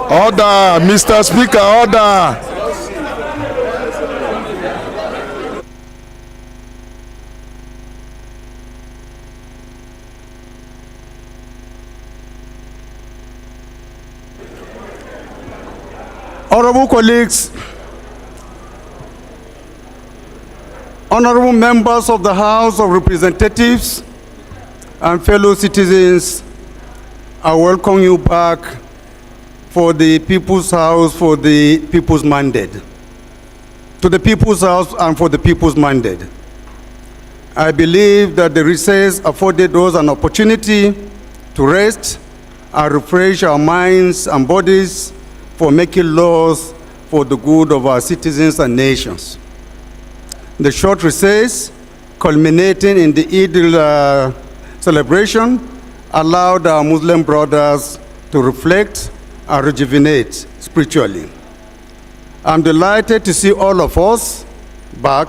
Order, Mr. Speaker, order. Honorable colleagues, honorable members of the House of Representatives and fellow citizens, I welcome you back for the People's House for the People's Mandate. To the People's House and for the People's Mandate. I believe that the recess afforded us an opportunity to rest and refresh our minds and bodies for making laws for the good of our citizens and nations. The short recess, culminating in the Eid celebration, allowed our Muslim brothers to reflect and rejuvenate spiritually. I'm delighted to see all of us back,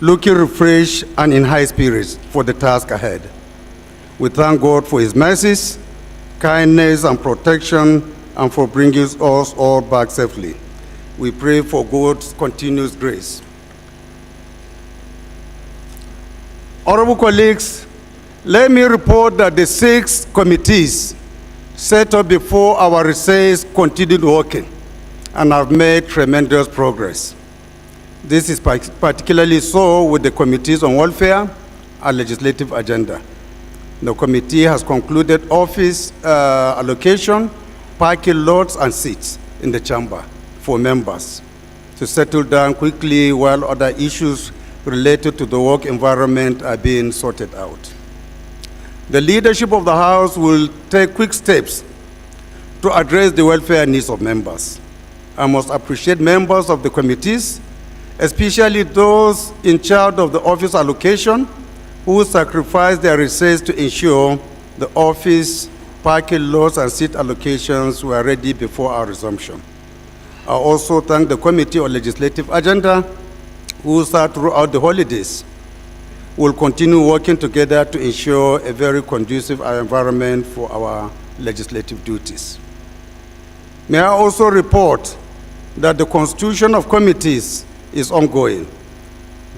looking refreshed and in high spirits for the task ahead. We thank God for His mercies, kindness, and protection, and for bringing us all back safely. We pray for God's continuous grace. Honorable colleagues, let me report that the 6 committees set up before our recess continued working and have made tremendous progress. This is particularly so with the committees on welfare and legislative agenda. The committee has concluded office allocation, parking lots, and seats in the chamber for members to settle down quickly while other issues related to the work environment are being sorted out. The leadership of the House will take quick steps to address the welfare needs of members. I must appreciate members of the committees, especially those in charge of the office allocation, who sacrificed their recess to ensure the office, parking lots, and seat allocations were ready before our resumption. I also thank the Committee on Legislative Agenda, who sat throughout the holidays. We'll continue working together to ensure a very conducive environment for our legislative duties. May I also report that the constitution of committees is ongoing.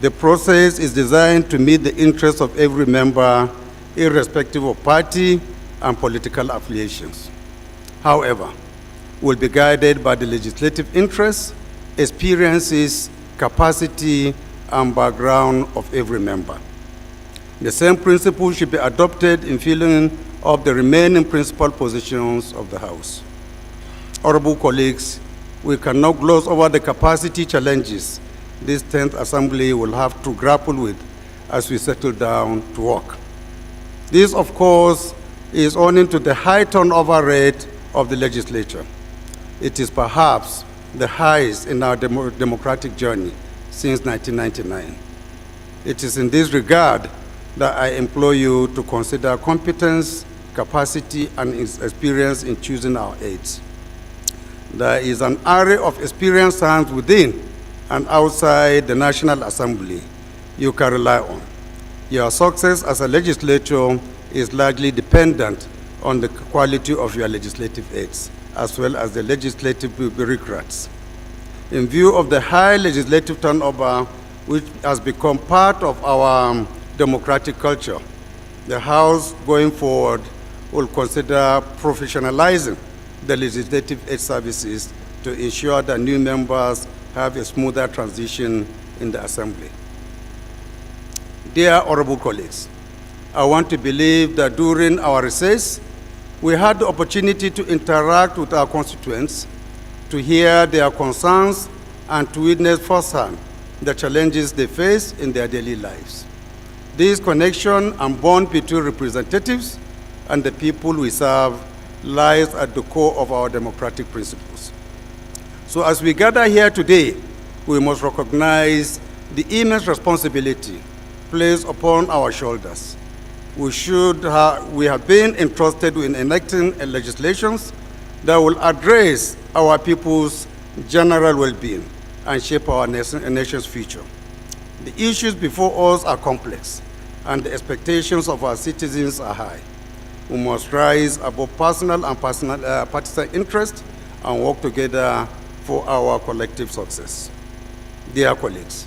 The process is designed to meet the interests of every member, irrespective of party and political affiliations. However, we'll be guided by the legislative interests, experiences, capacity, and background of every member. The same principle should be adopted in filling up the remaining principal positions of the House. Honorable colleagues, we cannot gloss over the capacity challenges this 10th Assembly will have to grapple with as we settle down to work. This, of course, is owing to the high turnover rate of the legislature. It is perhaps the highest in our democratic journey since 1999. It is in this regard that I implore you to consider competence, capacity, and experience in choosing our aides. There is an array of experienced hands within and outside the National Assembly you can rely on. Your success as a legislator is largely dependent on the quality of your legislative aides, as well as the legislative bureaucrats. In view of the high legislative turnover, which has become part of our democratic culture, the House going forward will consider professionalizing the legislative aid services to ensure that new members have a smoother transition in the Assembly. Dear honorable colleagues, I want to believe that during our recess, we had the opportunity to interact with our constituents, to hear their concerns, and to witness firsthand the challenges they face in their daily lives. This connection and bond between representatives and the people we serve lies at the core of our democratic principles. So as we gather here today, we must recognize the immense responsibility placed upon our shoulders. We have been entrusted with enacting legislations that will address our people's general well-being and shape our nation's future. The issues before us are complex, and the expectations of our citizens are high. We must rise above personal and partisan interest and work together for our collective success. Dear colleagues,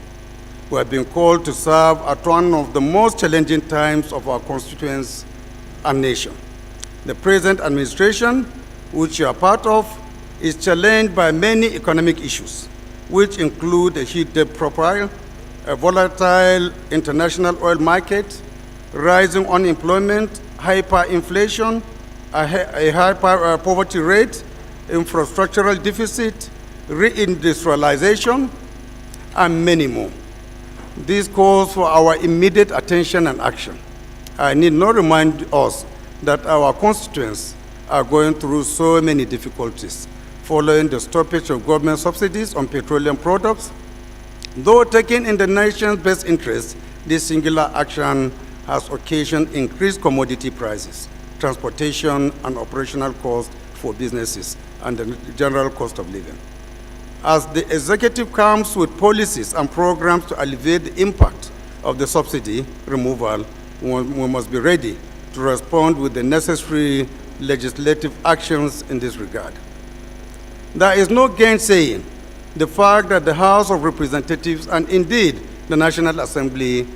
we have been called to serve at one of the most challenging times of our constituents and nation. The present administration, which you are part of, is challenged by many economic issues, which include a huge debt profile, a volatile international oil market, rising unemployment, hyperinflation, a high poverty rate, infrastructural deficit, reindustrialization, and many more. This calls for our immediate attention and action. I need not remind us that our constituents are going through so many difficulties following the stoppage of government subsidies on petroleum products. Though taken in the nation's best interest, this singular action has occasioned increased commodity prices, transportation and operational costs for businesses, and the general cost of living. As the executive comes with policies and programs to alleviate the impact of the subsidy removal, we must be ready to respond with the necessary legislative actions in this regard. There is no gainsaying the fact that the House of Representatives and indeed the National Assembly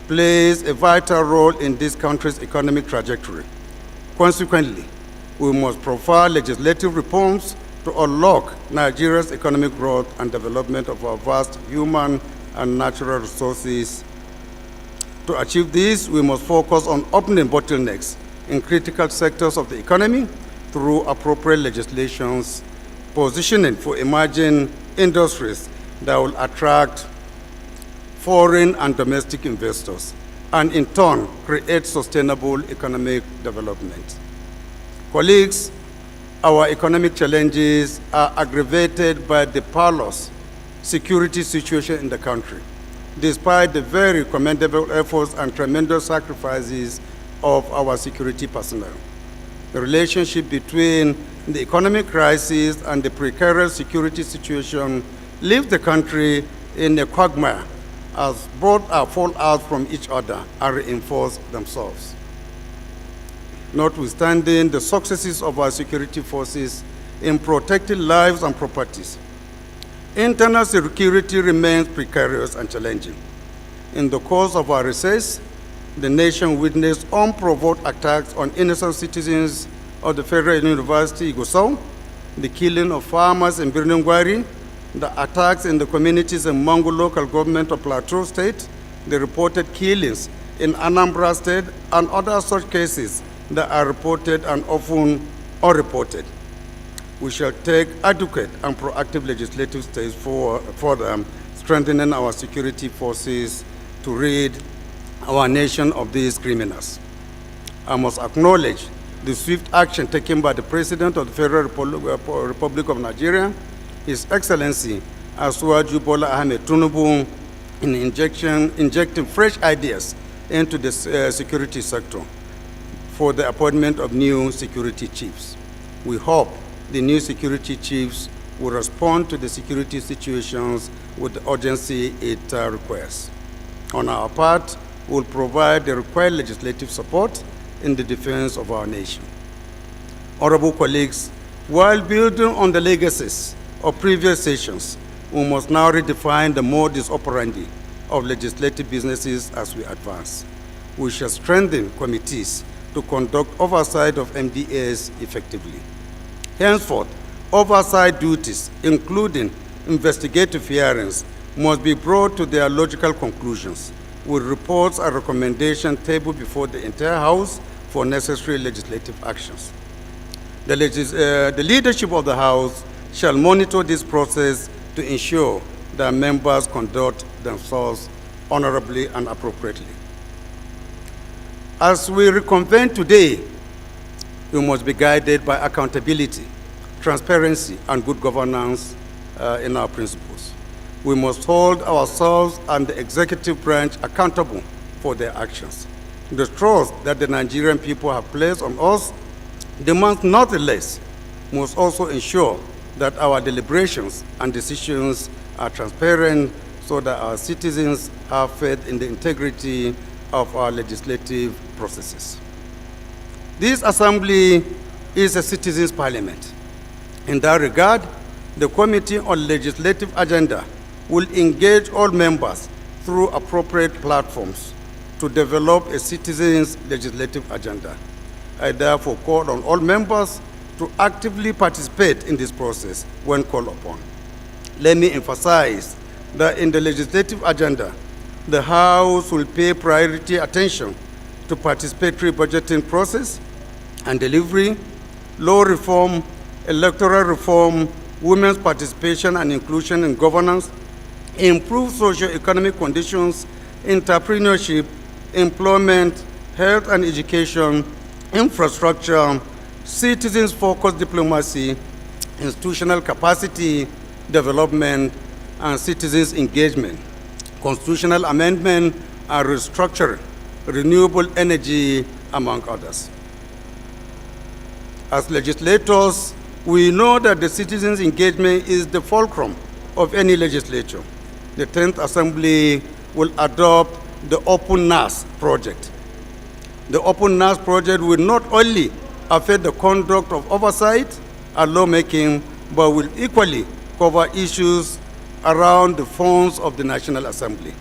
plays a vital role in this country's economic trajectory. Consequently, we must profile legislative reforms to unlock Nigeria's economic growth and development of our vast human and natural resources. To achieve this, we must focus on opening bottlenecks in critical sectors of the economy through appropriate legislations, positioning for emerging industries that will attract foreign and domestic investors, and in turn, create sustainable economic development. Colleagues, our economic challenges are aggravated by the perilous security situation in the country, despite the very commendable efforts and tremendous sacrifices of our security personnel. The relationship between the economic crisis and the precarious security situation leaves the country in a quagmire as both are fall out from each other and reinforce themselves. Notwithstanding the successes of our security forces in protecting lives and properties, internal security remains precarious and challenging. In the course of our recess, the nation witnessed unprovoked attacks on innocent citizens of the Federal University, Gusau, the killing of farmers in Birnungwari, the attacks in the communities in Mangu local government of Plateau State, the reported killings in Anambra State, and other such cases that are reported and often unreported. We shall take adequate and proactive legislative steps for them, strengthening our security forces to rid our nation of these criminals. I must acknowledge the swift action taken by the President of the Federal Republic of Nigeria, His Excellency Asiwaju Bola Ahmed Tinubu, in injecting fresh ideas into the security sector for the appointment of new security chiefs. We hope the new security chiefs will respond to the security situations with the urgency it requires. On our part, we will provide the required legislative support in the defense of our nation. Honorable colleagues, while building on the legacies of previous sessions, we must now redefine the modus operandi of legislative businesses as we advance. We shall strengthen committees to conduct oversight of MDAs effectively. Henceforth, oversight duties, including investigative hearings, must be brought to their logical conclusions, with reports and recommendations tabled before the entire House for necessary legislative actions. The leadership of the House shall monitor this process to ensure that members conduct themselves honorably and appropriately. As we reconvene today, we must be guided by accountability, transparency, and good governance in our principles. We must hold ourselves and the executive branch accountable for their actions. The trust that the Nigerian people have placed on us demands nothing less. We must also ensure that our deliberations and decisions are transparent so that our citizens have faith in the integrity of our legislative processes. This assembly is a citizens' parliament. In that regard, the Committee on Legislative Agenda will engage all members through appropriate platforms to develop a citizens' legislative agenda. I therefore call on all members to actively participate in this process when called upon. Let me emphasize that in the legislative agenda, the House will pay priority attention to participatory budgeting process and delivery, law reform, electoral reform, women's participation and inclusion in governance, improved socio-economic conditions, entrepreneurship, employment, health and education, infrastructure, citizens-focused diplomacy, institutional capacity development, and citizens' engagement, constitutional amendment and restructuring, renewable energy, among others. As legislators, we know that the citizens' engagement is the fulcrum of any legislature. The 10th Assembly will adopt the Open NAS project. The Open NAS project will not only affect the conduct of oversight and lawmaking, but will equally cover issues around the funds of the National Assembly.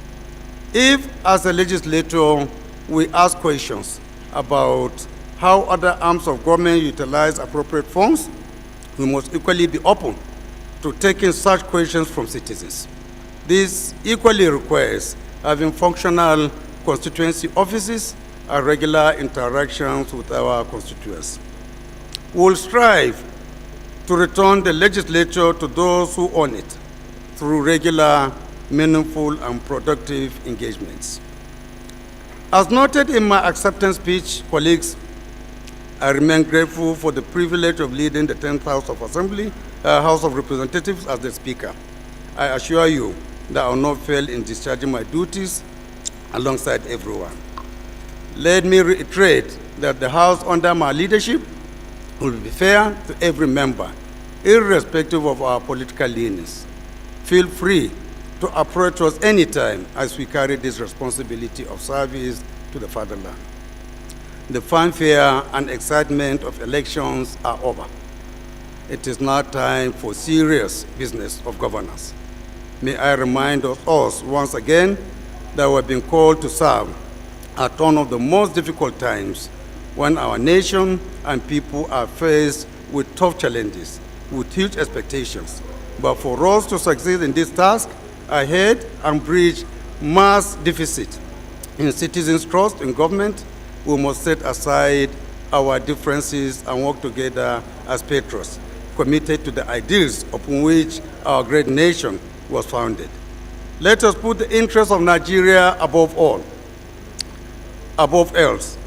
If, as a legislator, we ask questions about how other arms of government utilize appropriate funds, we must equally be open to taking such questions from citizens. This equally requires having functional constituency offices and regular interactions with our constituents. We will strive to return the legislature to those who own it through regular, meaningful, and productive engagements. As noted in my acceptance speech, colleagues, I remain grateful for the privilege of leading the 10th House of Representatives as the Speaker. I assure you that I will not fail in discharging my duties alongside everyone. Let me reiterate that the House under my leadership will be fair to every member, irrespective of our political leanings. Feel free to approach us anytime as we carry this responsibility of service to the fatherland. The fanfare and excitement of elections are over. It is now time for serious business of governance. May I remind us once again that we have been called to serve at one of the most difficult times when our nation and people are faced with tough challenges, with huge expectations. But for us to succeed in this task ahead and bridge mass deficit in citizens' trust in government, we must set aside our differences and work together as patriots, committed to the ideals upon which our great nation was founded. Let us put the interests of Nigeria above else,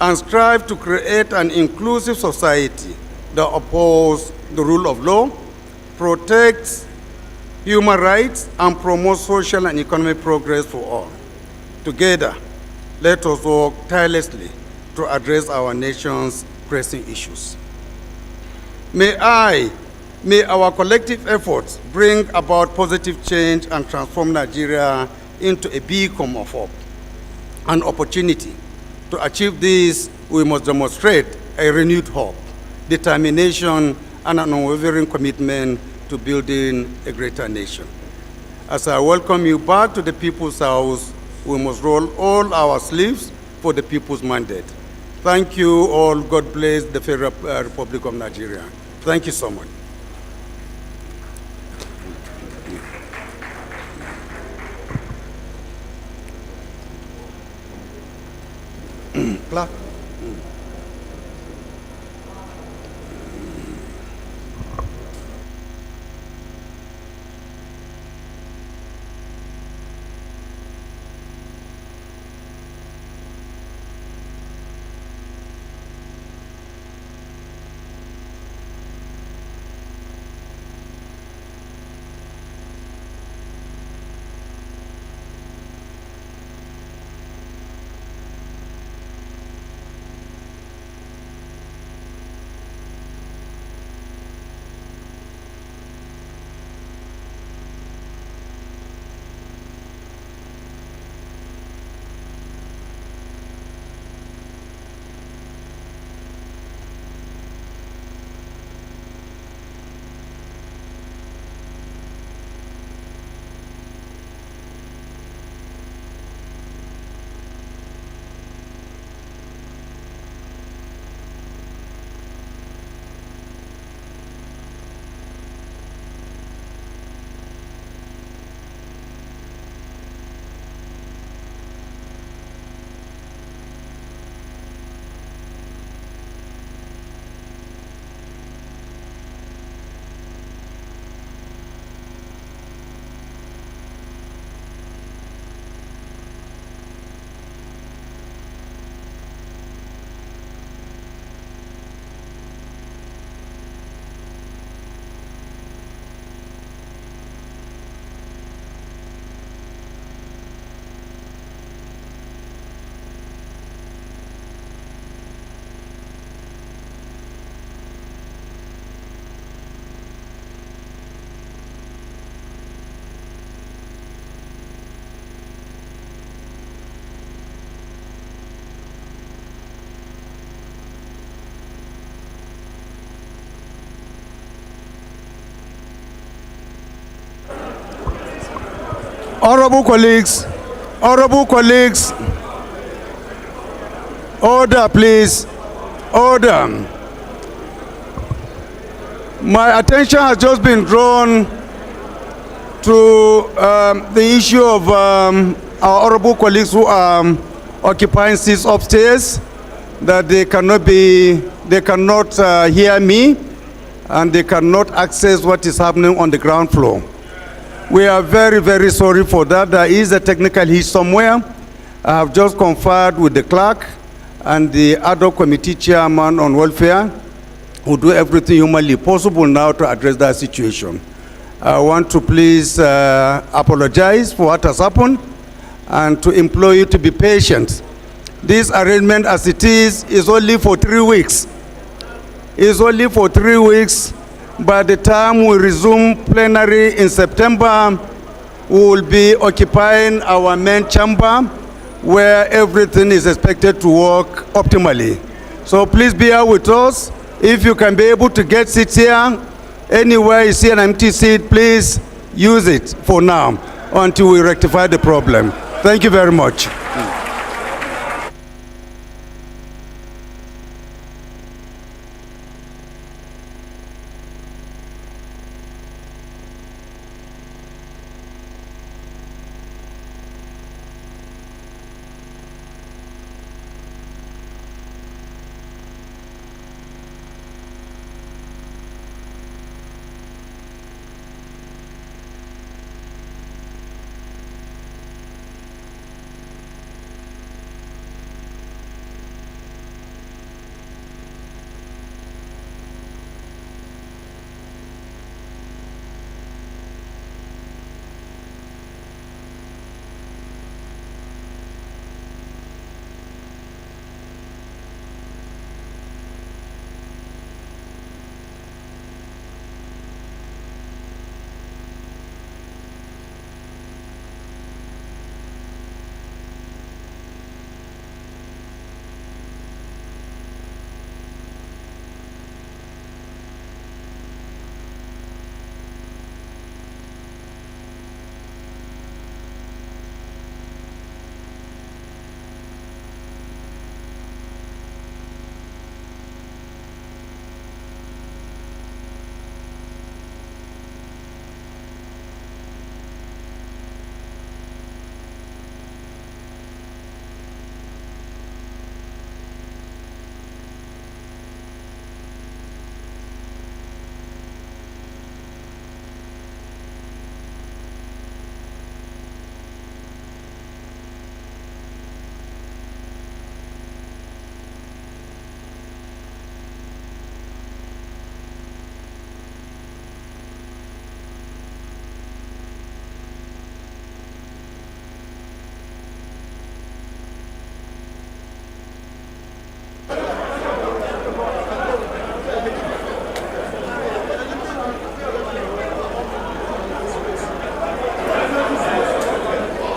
and strive to create an inclusive society that upholds the rule of law, protects human rights, and promotes social and economic progress for all. Together, let us work tirelessly to address our nation's pressing issues. May our collective efforts bring about positive change and transform Nigeria into a beacon of hope. An opportunity. To achieve this, we must demonstrate a renewed hope, determination, and an unwavering commitment to building a greater nation. As I welcome you back to the People's House, we must roll all our sleeves for the people's mandate. Thank you all. God bless the Federal Republic of Nigeria. Thank you so much. Clap. Honorable colleagues, order please, order. My attention has just been drawn to the issue of our honorable colleagues who are occupying seats upstairs, that they cannot hear me and they cannot access what is happening on the ground floor. We are very, very sorry for that. There is a technical hitch somewhere. I have just conferred with the clerk and the ad hoc committee chairman on welfare, who do everything humanly possible now to address that situation. I want to please apologize for what has happened and to implore you to be patient. This arrangement as it is only for 3 weeks. It's only for 3 weeks. By the time we resume plenary in September, we will be occupying our main chamber where everything is expected to work optimally. So please bear with us. If you can be able to get seats here, anywhere you see an empty seat, please use it for now until we rectify the problem. Thank you very much.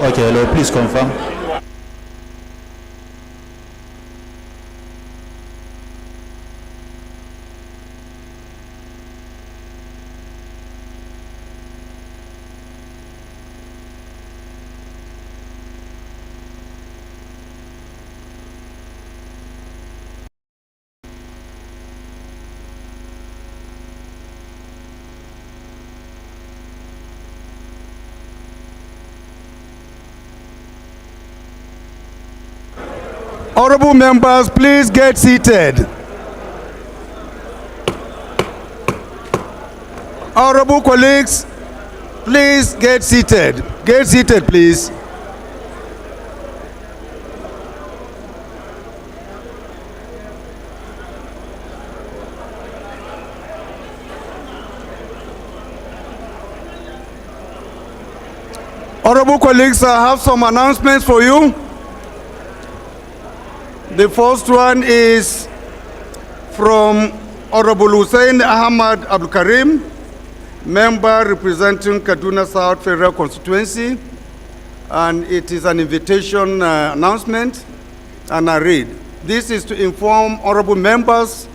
Okay, hello, please confirm. Honorable members, please get seated. Honorable colleagues, please get seated. Get seated, please. Honorable colleagues, I have some announcements for you. The first one is from Honorable Hussein Ahmad Abdul Karim, member representing Kaduna South Federal Constituency, and it is an invitation announcement, and I read. This is to inform honorable members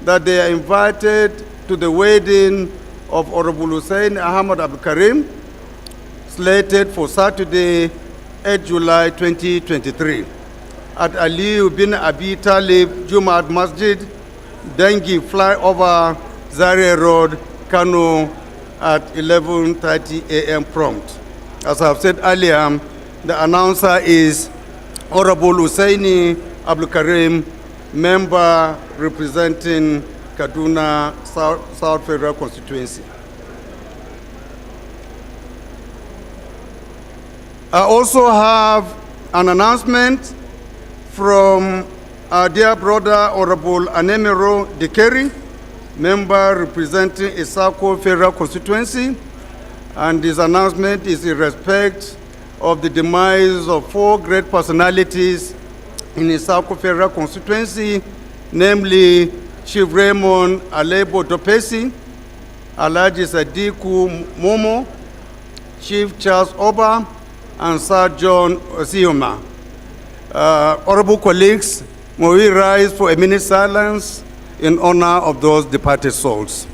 that they are invited to the wedding of Honorable Hussein Ahmad Abdul Karim, slated for Saturday, 8 July 2023 at Aliyu bin Abi Talib Jumaat Masjid, Dengi Flyover, Zaria Road, Kano at 11:30 a.m. prompt. As I've said earlier, the announcer is Honorable Hussaini Abdul Karim, member representing Kaduna South Federal Constituency. I also have an announcement from our dear brother, Honorable Anemiro Dekeri, member representing Isako Federal Constituency, and this announcement is in respect of the demise of 4 great personalities in Isako Federal Constituency, namely Chief Raymond Alebo Topesi, Alhaji Sadiku Momo, Chief Charles Oba, and Sir John Osioma. Honorable colleagues, may we rise for a minute silence in honor of those departed souls.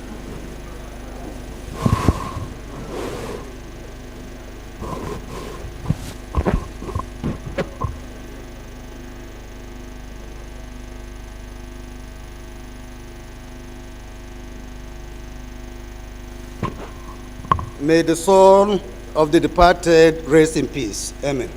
May the soul of the departed rest in peace. Amen.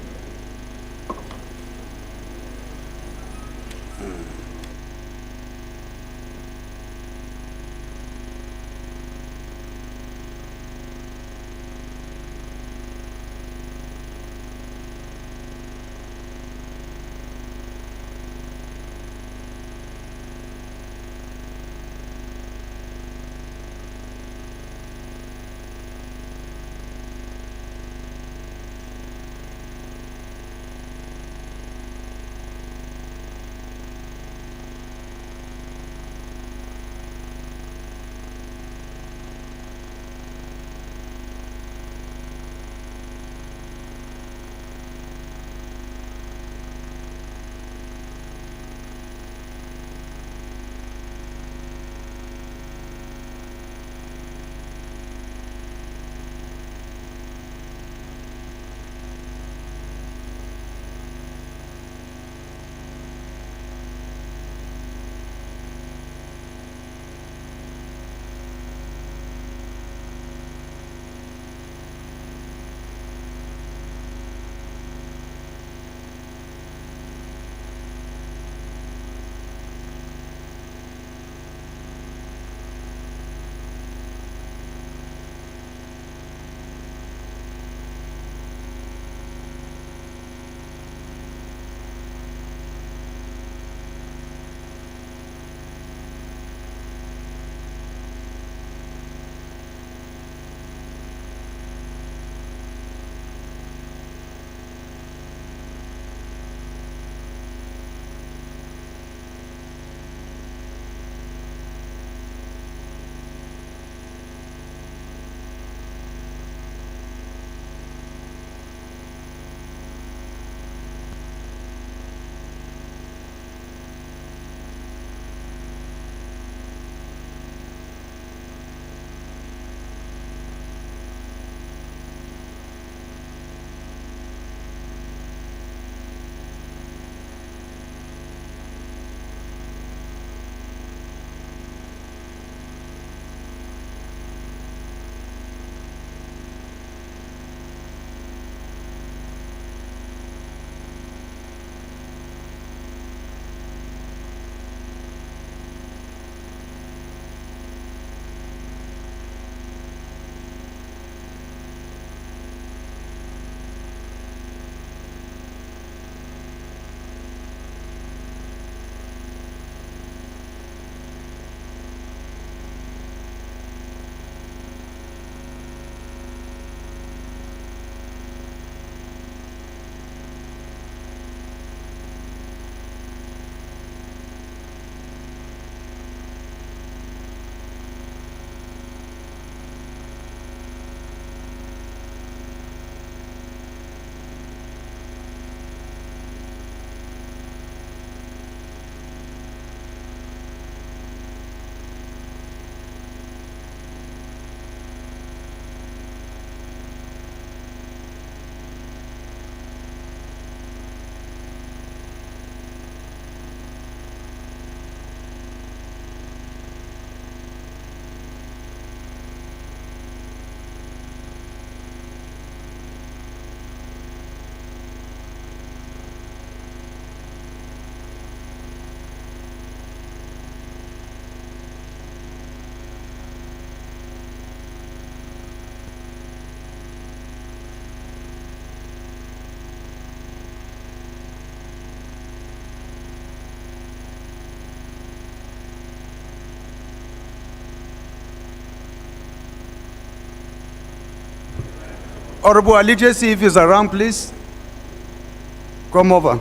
Honorable Allegiance, if he's around, please. Come over.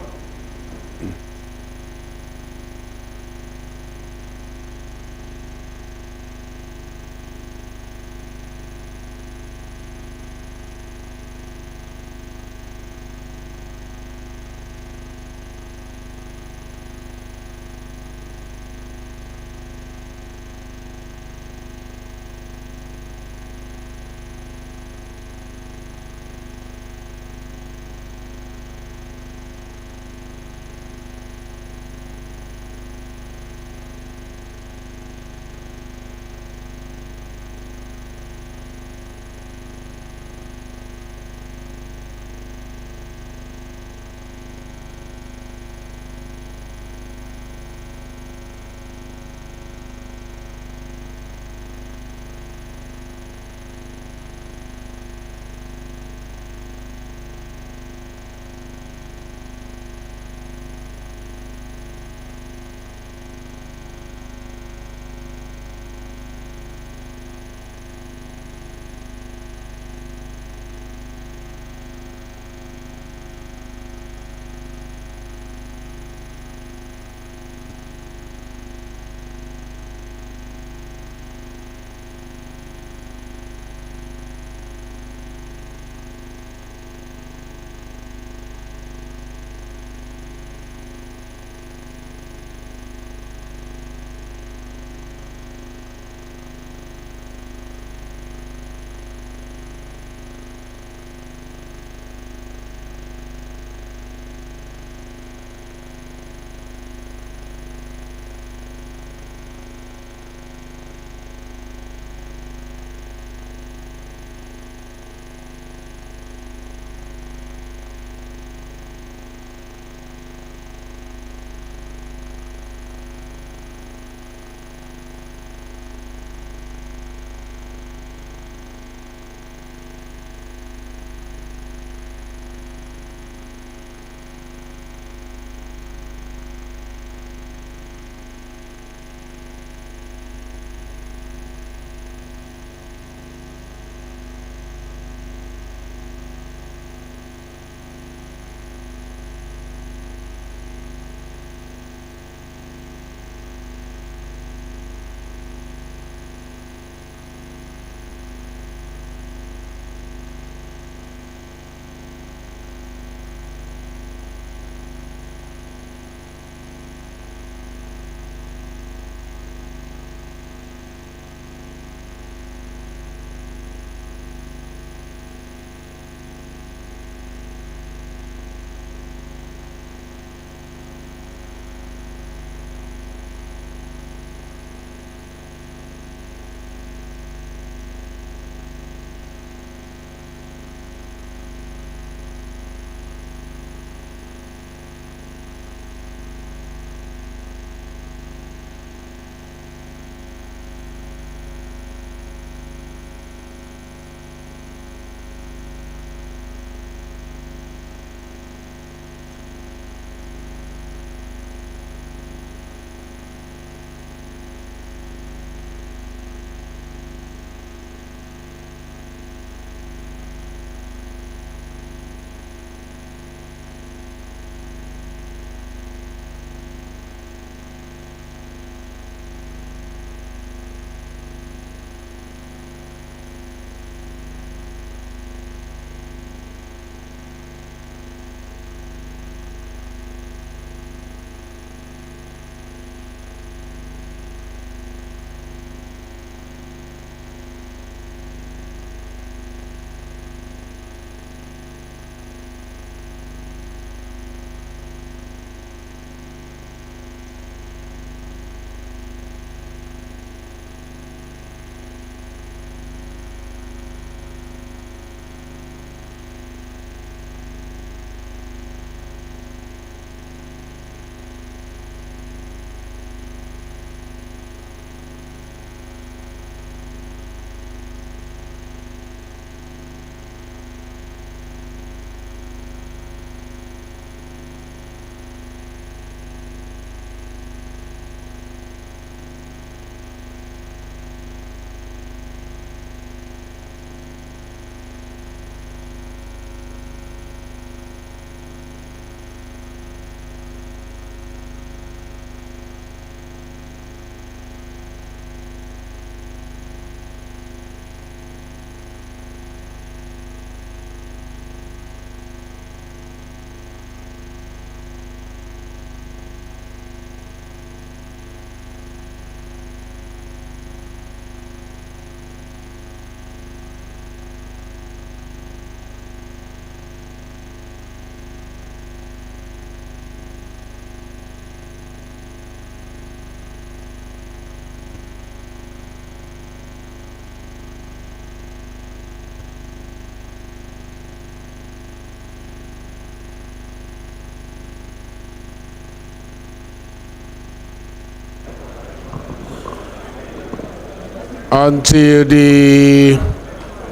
Until the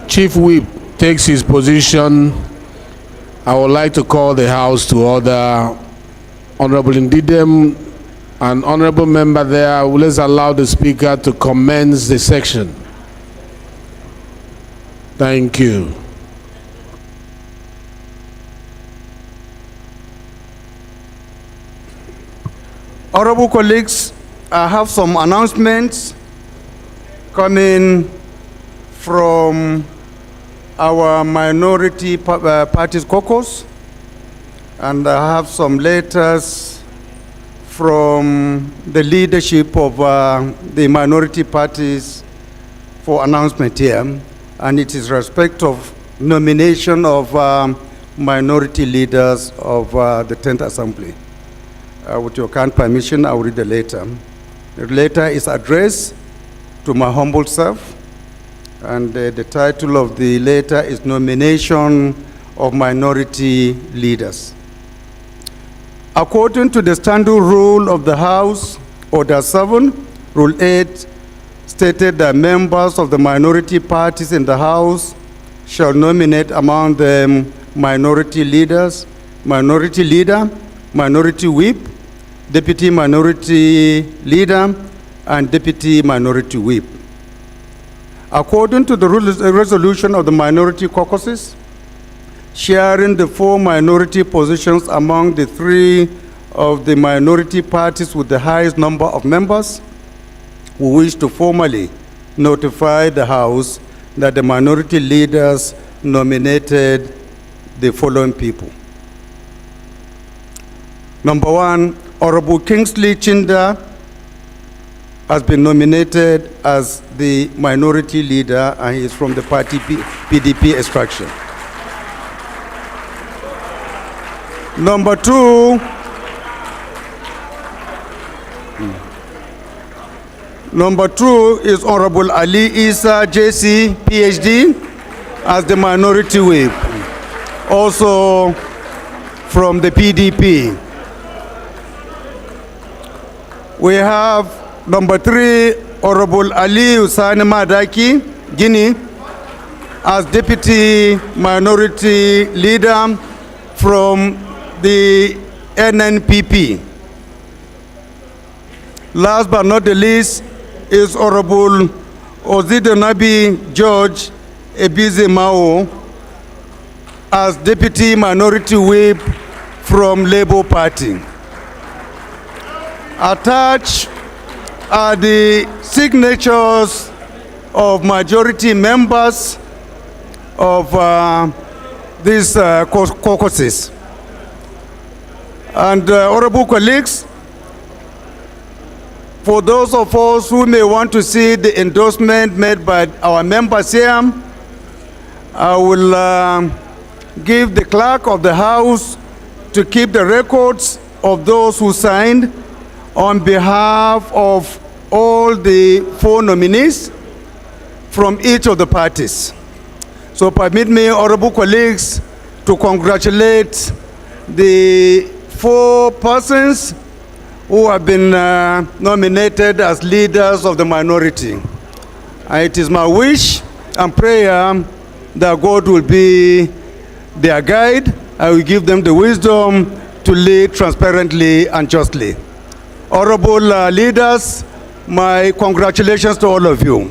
Chief Whip takes his position, I would like to call the House to order. Honorable Ndidem, an honorable member there, let's allow the Speaker to commence the section. Thank you. Honorable colleagues, I have some announcements coming from our minority parties caucus, and I have some letters from the leadership of the minority parties for announcement here, and it is respect of nomination of minority leaders of the 10th Assembly. With your kind permission, I will read the letter. The letter is addressed to my humble self, and the title of the letter is Nomination of Minority Leaders. According to the standing rule of the House, Order 7, Rule 8, stated that members of the minority parties in the House shall nominate among them minority leaders, minority leader, minority whip, deputy minority leader, and deputy minority whip. According to the resolution of the minority caucuses, sharing the 4 minority positions among the 3 of the minority parties with the highest number of members, we wish to formally notify the House that the minority leaders nominated the following people. Number 1, Honorable Kingsley Chinda has been nominated as the minority leader, and he is from the party PDP extraction. Number 2, is Honorable Ali Isa JC, PhD, as the minority whip, also from the PDP. We have number 3, Honorable Ali Hussain Madaki, Guinea, as deputy minority leader from the NNPP. Last but not the least is Honorable Ozidonabi George Ebize Mao as deputy minority whip from Labour Party. Attached are the signatures of majority members of these caucuses. And honorable colleagues, for those of us who may want to see the endorsement made by our members here, I will give the clerk of the House to keep the records of those who signed on behalf of all the 4 nominees from each of the parties. So permit me, honorable colleagues, to congratulate the 4 persons who have been nominated as leaders of the minority. And it is my wish and prayer that God will be their guide. I will give them the wisdom to lead transparently and justly. Honorable leaders, my congratulations to all of you.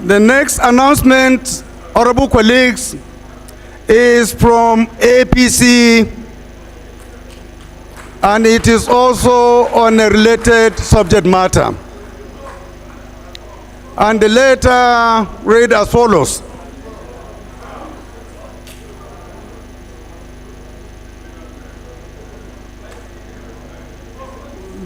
The next announcement, honorable colleagues, is from APC, and it is also on a related subject matter. And the letter read as follows.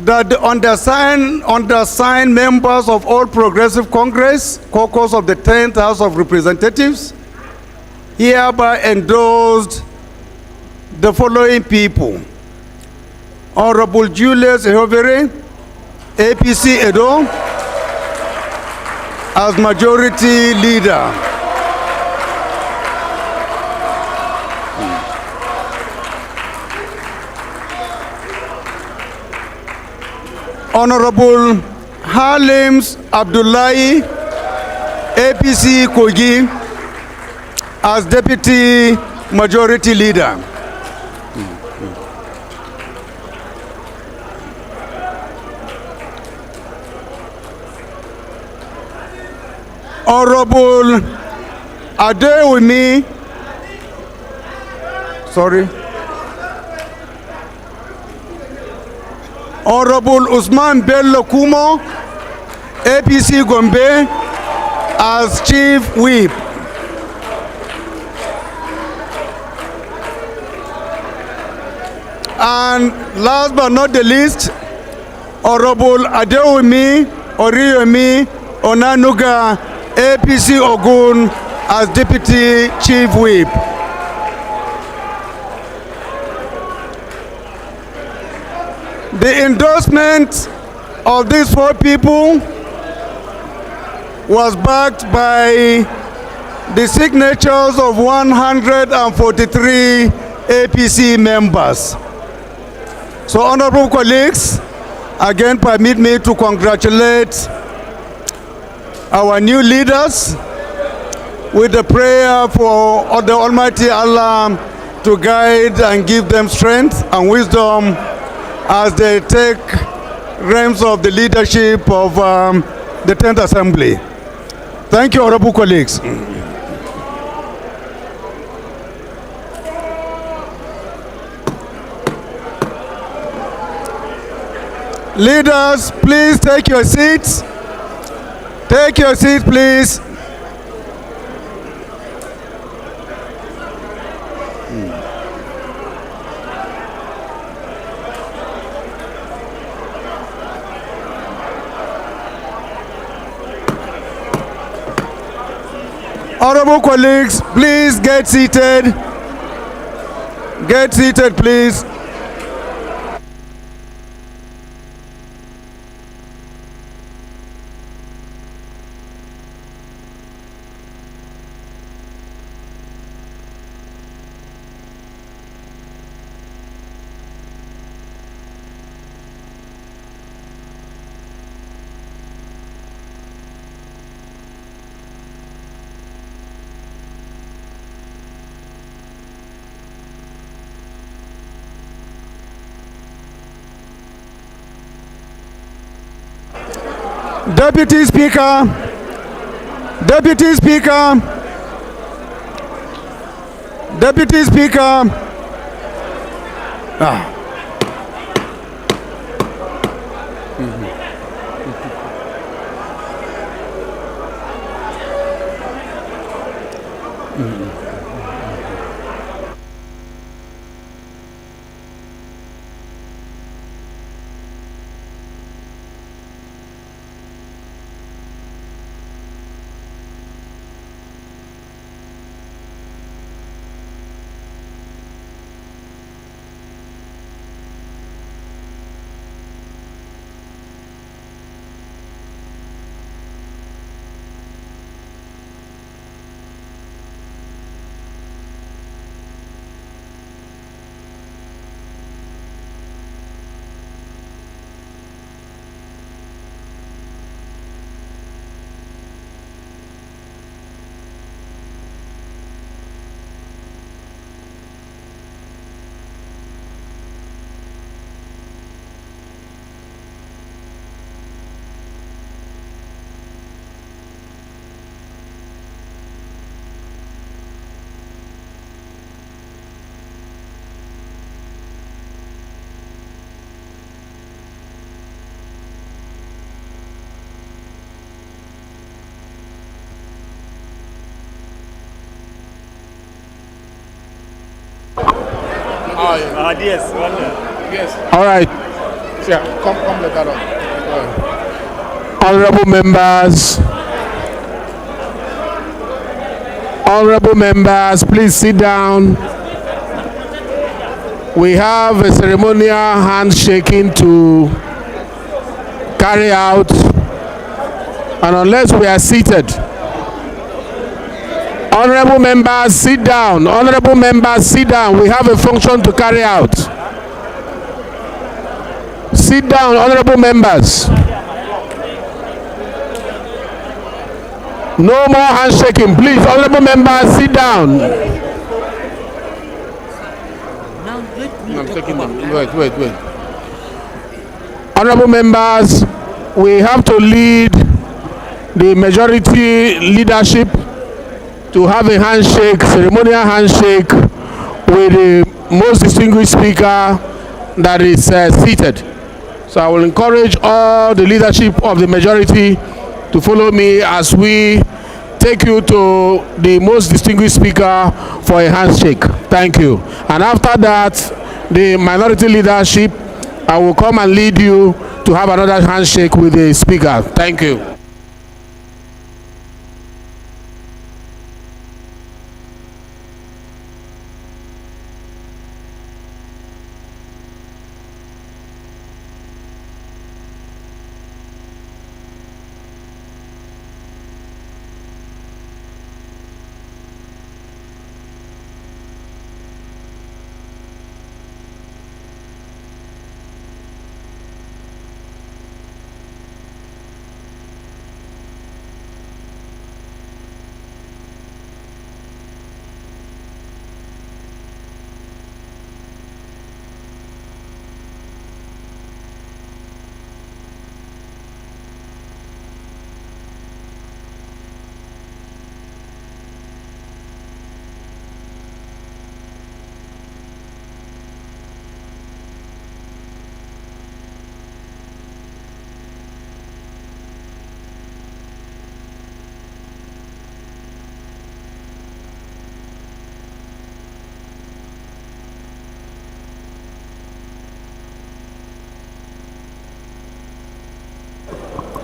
That the undersigned members of All Progressive Congress, caucus of the 10th House of Representatives, hereby endorsed the following people. Honorable Julius Ehovere, APC Edo, as majority leader. Honorable Halims Abdullahi, APC Kogi, as Deputy Majority Leader. Honorable Adewumi, Honorable Usman Bello Kumo, APC Gombe, as Chief Whip. And last but not the least, Honorable Adewumi Oriyomi Onanuga, APC Ogun, as Deputy Chief Whip. The endorsement of these 4 people was backed by the signatures of 143 APC members. So, honorable colleagues, again permit me to congratulate our new leaders with the prayer for the Almighty Allah to guide and give them strength and wisdom as they take reins of the leadership of the 10th Assembly. Thank you, honorable colleagues. Leaders, please take your seats. Take your seat, please. Honorable colleagues, please get seated. Get seated, please. Deputy Speaker, Deputy Speaker, Deputy Speaker. Yes. Yes. All right. Yeah, come let that on. Honorable members, please sit down. We have a ceremonial handshaking to carry out, and unless we are seated, honorable members, sit down. Honorable members, sit down. We have a function to carry out. Sit down, honorable members. No more handshaking, please. Honorable members, sit down. I'm taking them. Wait. Honorable members, we have to lead the majority leadership to have a handshake, ceremonial handshake, with the most distinguished speaker that is seated. So I will encourage all the leadership of the majority to follow me as we take you to the most distinguished speaker for a handshake. Thank you. And after that, the minority leadership, I will come and lead you to have another handshake with the speaker. Thank you.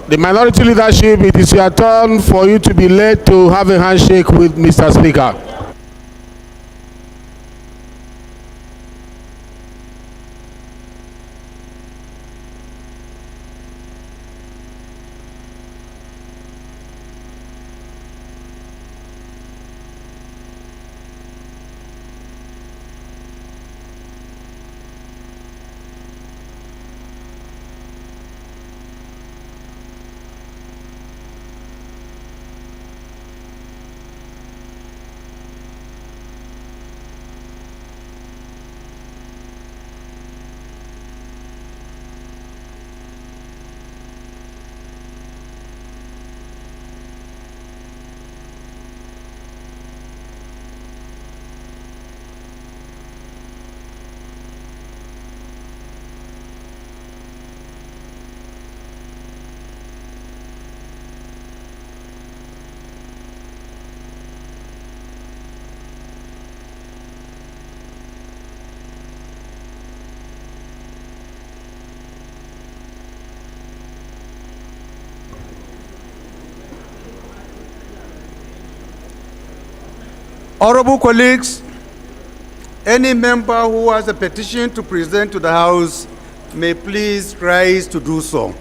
The minority leadership, it is your turn for you to be led to have a handshake with Mr. Speaker. Honorable colleagues, any member who has a petition to present to the House may please rise to do so.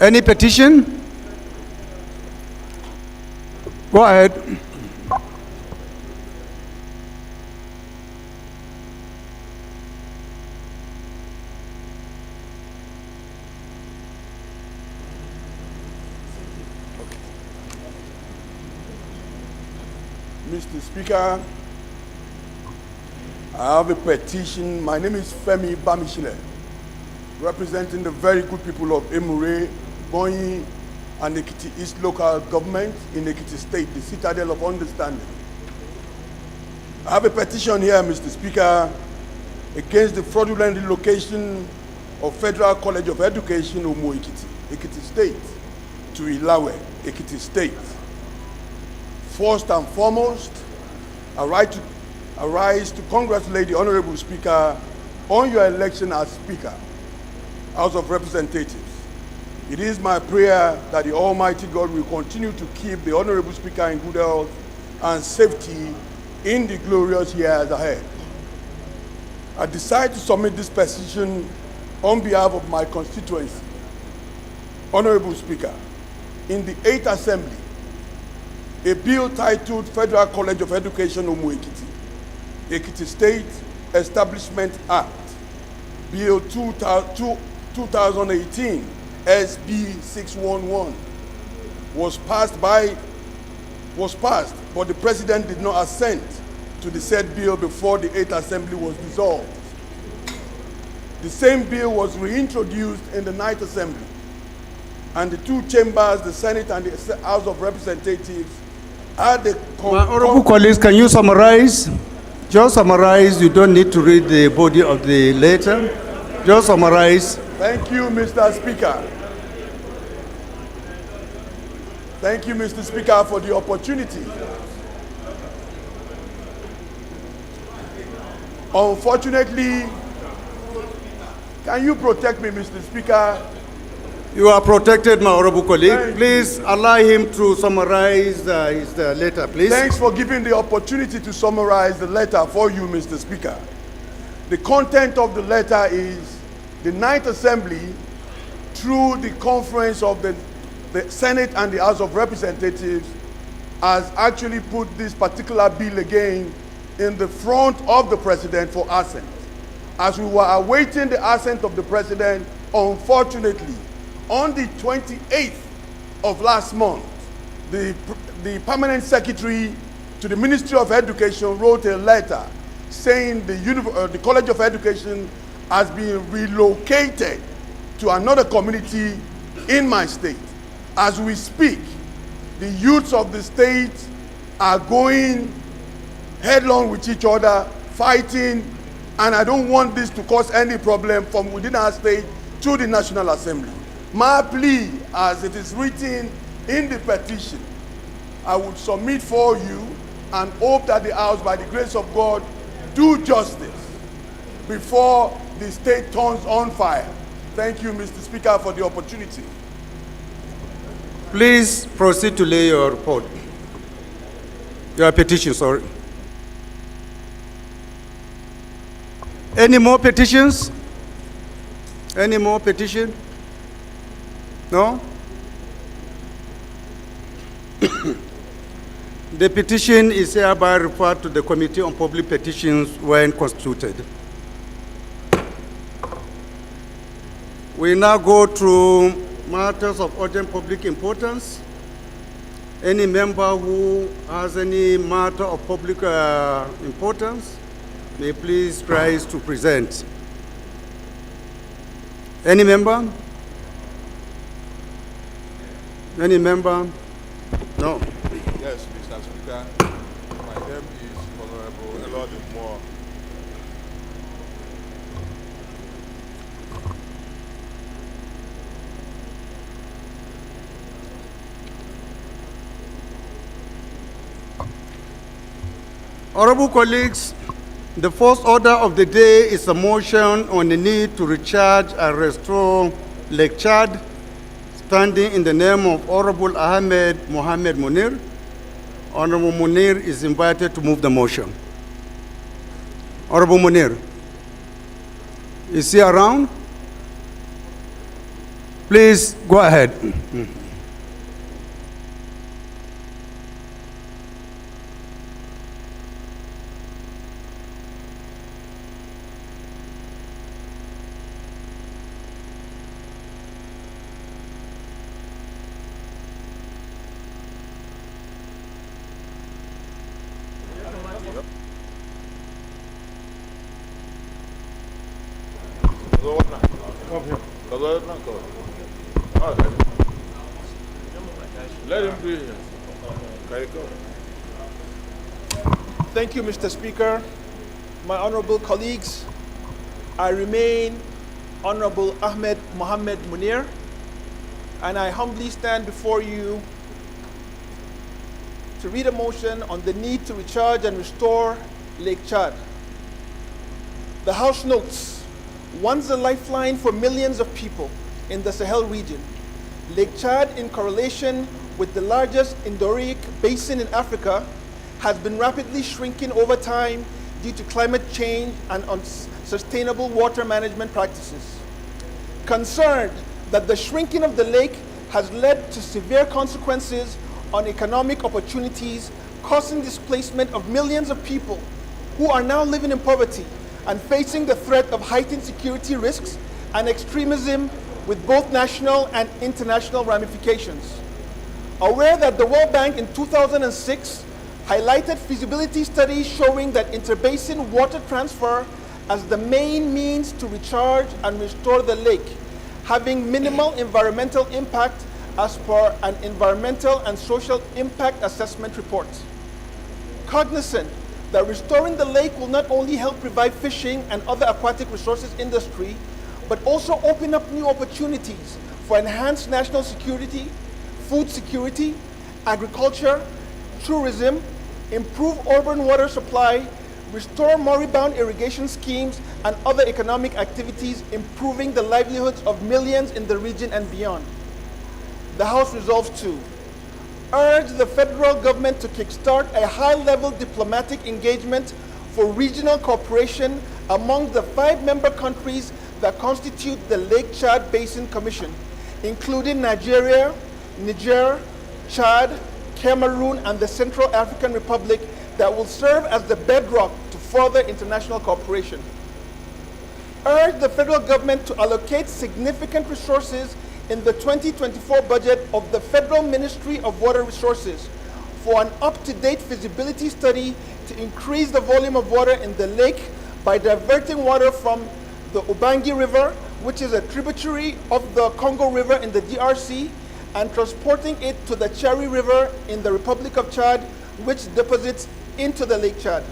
Any petition? Go ahead. Mr. Speaker, I have a petition. My name is Femi Bamishile, representing the very good people of Emure, Bonyi, and Ekiti East local government in Ekiti State, the citadel of understanding. I have a petition here, Mr. Speaker, against the fraudulent relocation of Federal College of Education, Omo Ekiti, Ekiti State, to Ilawe, Ekiti State. First and foremost, I rise to congratulate the Honorable Speaker on your election as Speaker, House of Representatives. It is my prayer that the Almighty God will continue to keep the Honorable Speaker in good health and safety in the glorious years ahead. I decide to submit this petition on behalf of my constituency. Honorable Speaker, in the 8th Assembly, a bill titled Federal College of Education, Omo Ekiti, Ekiti State Establishment Act, Bill 2000 2018, SB 611, was passed, but the president did not assent to the said bill before the 8th Assembly was dissolved. The same bill was reintroduced in the 9th Assembly, and the two chambers, the Senate and the House of Representatives, had the My honorable colleagues, can you summarize? Just summarize. You don't need to read the body of the letter. Just summarize. Thank you, Mr. Speaker. Thank you, Mr. Speaker, for the opportunity. Unfortunately, can you protect me, Mr. Speaker? You are protected, my honorable colleague. Please allow him to summarize his letter, please. Thanks for giving the opportunity to summarize the letter for you, Mr. Speaker. The content of the letter is the 9th Assembly, through the conference of the Senate and the House of Representatives, has actually put this particular bill again in the front of the president for assent. As we were awaiting the assent of the president, unfortunately, on the 28th of last month, the permanent secretary to the Ministry of Education wrote a letter saying the College of Education has been relocated to another community in my state. As we speak, the youths of the state are going headlong with each other, fighting, and I don't want this to cause any problem from within our state to the National Assembly. My plea, as it is written in the petition, I would submit for you and hope that the House, by the grace of God, do justice before the state turns on fire. Thank you, Mr. Speaker, for the opportunity. Please proceed to lay your report. Your petition, sorry. Any more petitions? Any more petition? No? The petition is hereby referred to the Committee on Public Petitions when constituted. We now go through matters of urgent public importance. Any member who has any matter of public importance may please rise to present. Any member? Any member? No. Yes, Mr. Speaker. My name is Honorable Elod Moore. Honorable colleagues, the first order of the day is a motion on the need to recharge and restore Lake Chad, standing in the name of Honorable Ahmed Mohamed Munir. Honorable Munir is invited to move the motion. Honorable Munir, is he around? Please go ahead. Let him be here. Thank you, Mr. Speaker. My honorable colleagues, I remain Honorable Ahmed Mohamed Munir, and I humbly stand before you to read a motion on the need to recharge and restore Lake Chad. The House notes, once a lifeline for millions of people in the Sahel region, Lake Chad, in correlation with the largest endorheic basin in Africa, has been rapidly shrinking over time due to climate change and unsustainable water management practices. Concerned that the shrinking of the lake has led to severe consequences on economic opportunities, causing displacement of millions of people who are now living in poverty and facing the threat of heightened security risks, and extremism with both national and international ramifications. Aware that the World Bank in 2006 highlighted feasibility studies showing that interbasin water transfer as the main means to recharge and restore the lake, having minimal environmental impact as per an environmental and social impact assessment report. Cognizant that restoring the lake will not only help revive fishing and other aquatic resources industry, but also open up new opportunities for enhanced national security, food security, agriculture, tourism, improve urban water supply, restore moribund irrigation schemes, and other economic activities improving the livelihoods of millions in the region and beyond. The House resolves to urge the federal government to kickstart a high-level diplomatic engagement for regional cooperation among the 5 member countries that constitute the Lake Chad Basin Commission, including Nigeria, Niger, Chad, Cameroon, and the Central African Republic, that will serve as the bedrock to further international cooperation. Urge the federal government to allocate significant resources in the 2024 budget of the Federal Ministry of Water Resources for an up-to-date feasibility study to increase the volume of water in the lake by diverting water from the Ubangi River, which is a tributary of the Congo River in the DRC, and transporting it to the Chari River in the Republic of Chad, which deposits into the Lake Chad.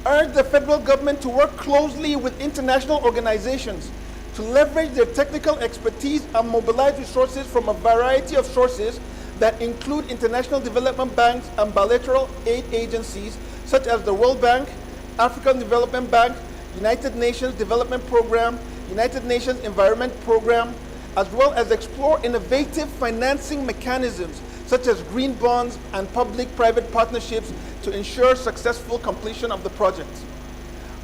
Urge the federal government to work closely with international organizations to leverage their technical expertise and mobilize resources from a variety of sources that include international development banks and bilateral aid agencies such as the World Bank, African Development Bank, United Nations Development Program, United Nations Environment Program, as well as explore innovative financing mechanisms such as green bonds and public-private partnerships to ensure successful completion of the project.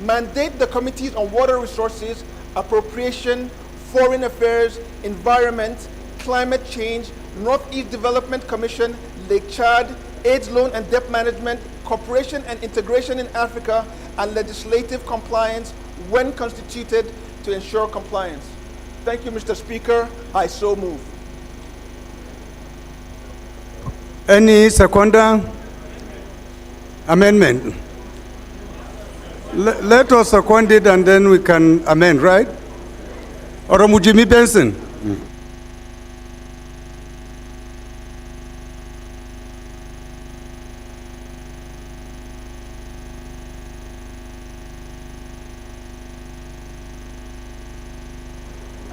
Mandate the Committees on Water Resources, Appropriation, Foreign Affairs, Environment, Climate Change, Northeast Development Commission, Lake Chad, AIDS Loan and Debt Management, Cooperation and Integration in Africa, and legislative compliance when constituted to ensure compliance. Thank you, Mr. Speaker. I so move. Any seconder? Amendment? Let us second it and then we can amend, right? Oromujimi Benson.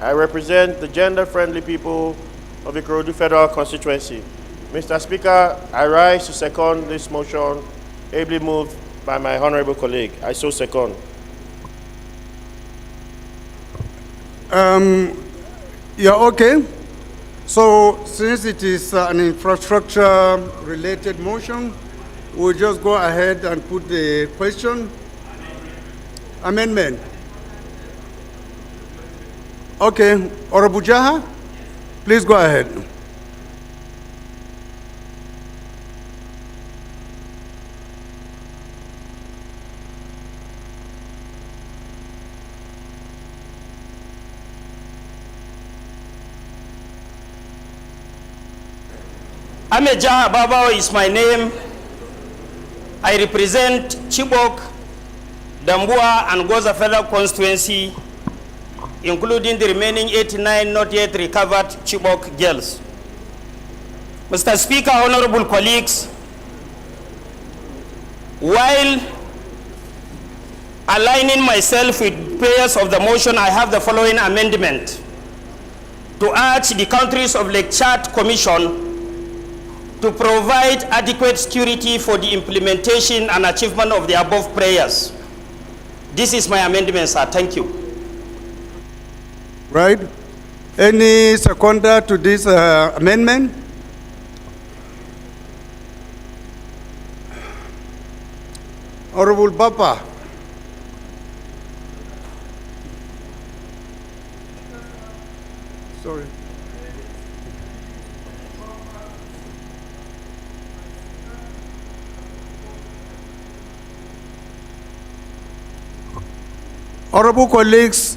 I represent the gender-friendly people of the Ikorodu Federal Constituency. Mr. Speaker, I rise to second this motion, ably moved by my honorable colleague. I so second. Yeah, okay. So since it is an infrastructure-related motion, we'll just go ahead and put the question. Amendment. Okay, Honorable Jaha, please go ahead. Ameja Babao is my name. I represent Chibok, Dambua, and Goza Federal Constituency, including the remaining 89 not yet recovered Chibok girls. Mr. Speaker, honorable colleagues, while aligning myself with prayers of the motion, I have the following amendment: to urge the countries of Lake Chad Commission to provide adequate security for the implementation and achievement of the above prayers. This is my amendment, sir. Thank you. Right. Any seconder to this amendment? Honorable Bapa. Sorry. Honorable colleagues,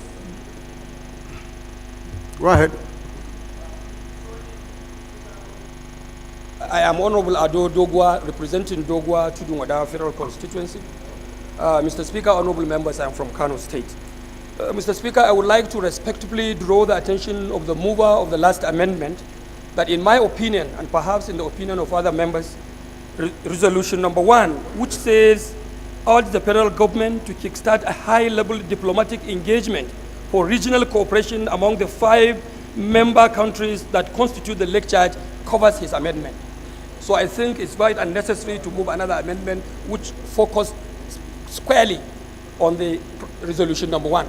Go ahead. I am Honorable Ado Dogwa, representing Dogwa Tudunwada Federal Constituency. Mr. Speaker, honorable members, I am from Kano State. Mr. Speaker, I would like to respectfully draw the attention of the mover of the last amendment that in my opinion, and perhaps in the opinion of other members, resolution number 1, which says, urge the federal government to kickstart a high-level diplomatic engagement for regional cooperation among the 5 member countries that constitute the Lake Chad, covers his amendment. So I think it's quite unnecessary to move another amendment which focused squarely on the resolution number 1.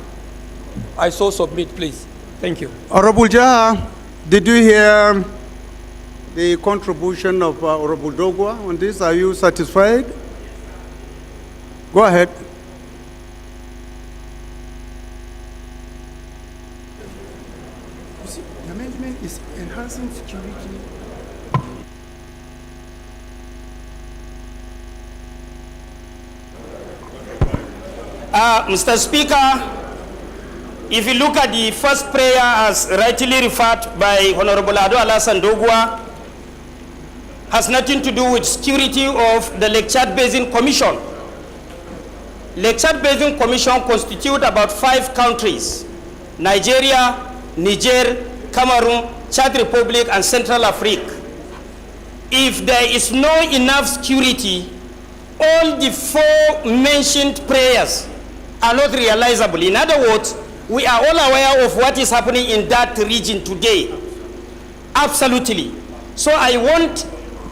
I so submit, please. Thank you. Honorable Jaha, did you hear the contribution of Honorable Dogwa on this? Are you satisfied? Go ahead. You see, the amendment is enhancing security. Mr. Speaker, if you look at the first prayer as rightly referred by Honorable Ado Alassane Dogwa, has nothing to do with security of the Lake Chad Basin Commission. Lake Chad Basin Commission constitutes about 5 countries: Nigeria, Niger, Cameroon, Chad Republic, and Central Africa. If there is no enough security, all the 4 mentioned prayers are not realizable. In other words, we are all aware of what is happening in that region today. Absolutely. So I want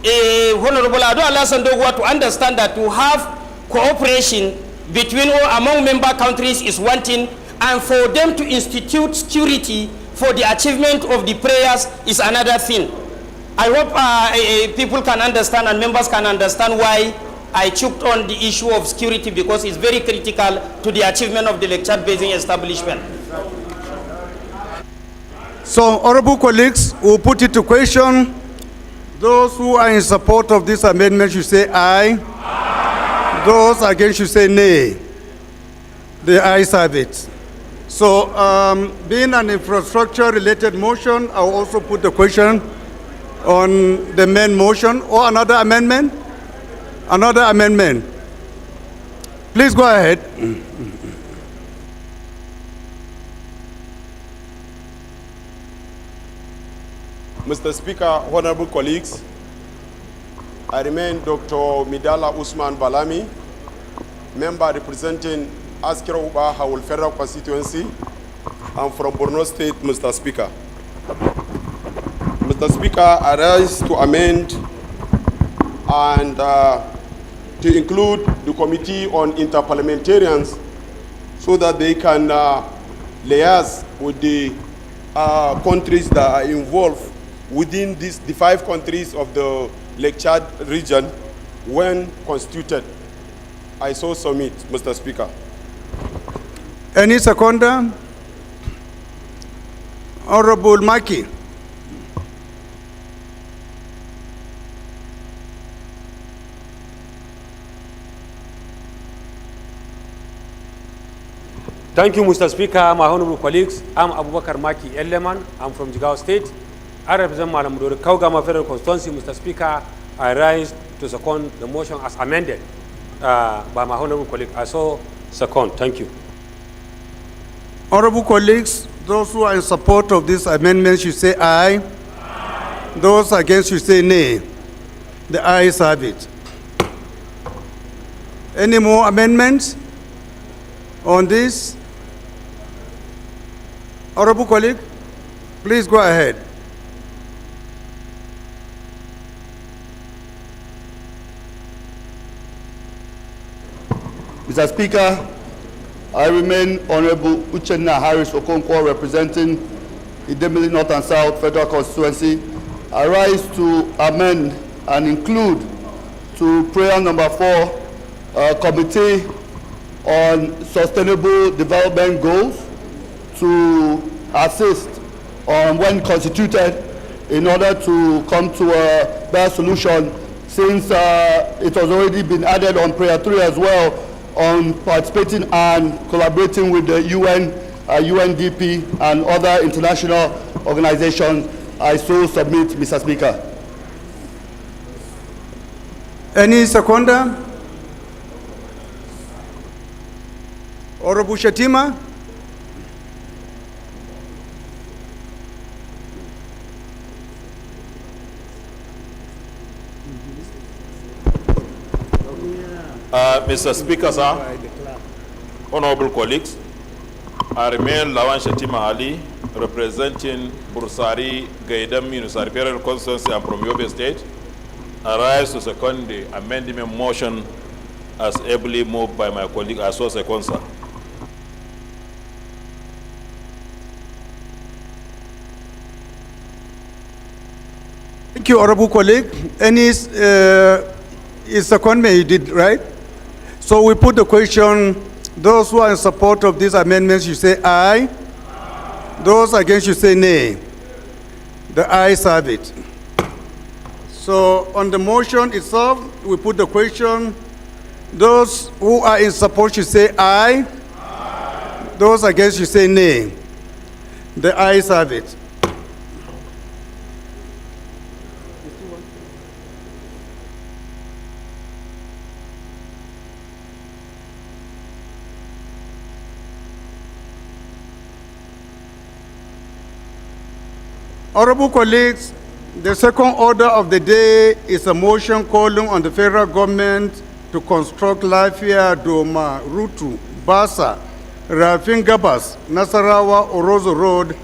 Honorable Ado Alassane Dogwa to understand that to have cooperation between or among member countries is one thing, and for them to institute security for the achievement of the prayers is another thing. I hope people can understand and members can understand why I choked on the issue of security, because it's very critical to the achievement of the Lake Chad Basin establishment. So, honorable colleagues, we'll put it to question. Those who are in support of this amendment should say aye. Aye. Those against should say nay. The ayes have it. So, being an infrastructure-related motion, I'll also put the question on the main motion. Or another amendment? Another amendment. Please go ahead. Mr. Speaker, honorable colleagues, I remain Dr. Midala Usman Balami, member representing Askira Uba Hawul Federal Constituency. I'm from Borno State, Mr. Speaker. Mr. Speaker, I rise to amend and to include the Committee on Interparliamentarians so that they can liaise with the countries that are involved within the 5 countries of the Lake Chad region when constituted. I so submit, Mr. Speaker. Any seconder? Honorable Maki. Thank you, Mr. Speaker. My honorable colleagues, I'm Abubakar Maki Eleman. I'm from Jigawa State. I represent Malamudori Kaugama Federal Constituency. Mr. Speaker, I rise to second the motion as amended by my honorable colleague. I so second. Thank you. Honorable colleagues, those who are in support of this amendment should say aye. Aye. Those against should say nay. The ayes have it. Any more amendments on this? Honorable colleague, please go ahead. Mr. Speaker, I remain Honorable Uchenna Harris Okonkwo, representing Idemili North and South Federal Constituency. I rise to amend and include to prayer number 4, Committee on Sustainable Development Goals to assist on when constituted in order to come to a better solution, since it has already been added on prayer 3 as well, on participating and collaborating with the UN UNDP, and other international organizations. I so submit, Mr. Speaker. Any seconder? Honorable Shatima? Mr. Speaker, sir, honorable colleagues, I remain Lawan Shatima Ali, representing Bursari, Gaidam, Unusari Federal Constituency, and from Yobe State. I rise to second the amendment motion as ably moved by my colleague. I so second, sir. Thank you, honorable colleague. Any is secondment you did, right? So we put the question, those who are in support of these amendments, you say aye. Those against, you say nay. The ayes have it. So on the motion itself, we put the question, those who are in support, you say aye. Those against, you say nay. The ayes have it. Honorable colleagues, the second order of the day is a motion calling on the federal government to construct Lafia Doma, Rutu, Basa, Rafin Gabas, Nasarawa, Orozo Road,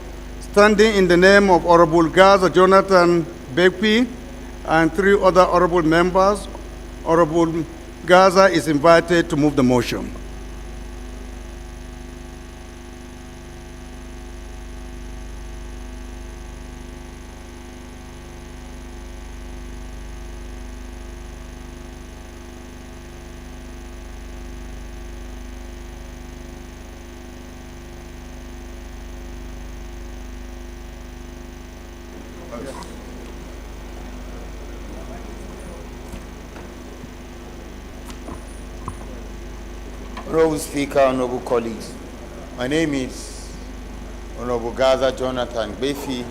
standing in the name of Honorable Gaza Jonathan Bekwi and 3 other honorable members. Honorable Gaza is invited to move the motion. Honorable Speaker, honorable colleagues, my name is Honorable Gaza Jonathan Befi,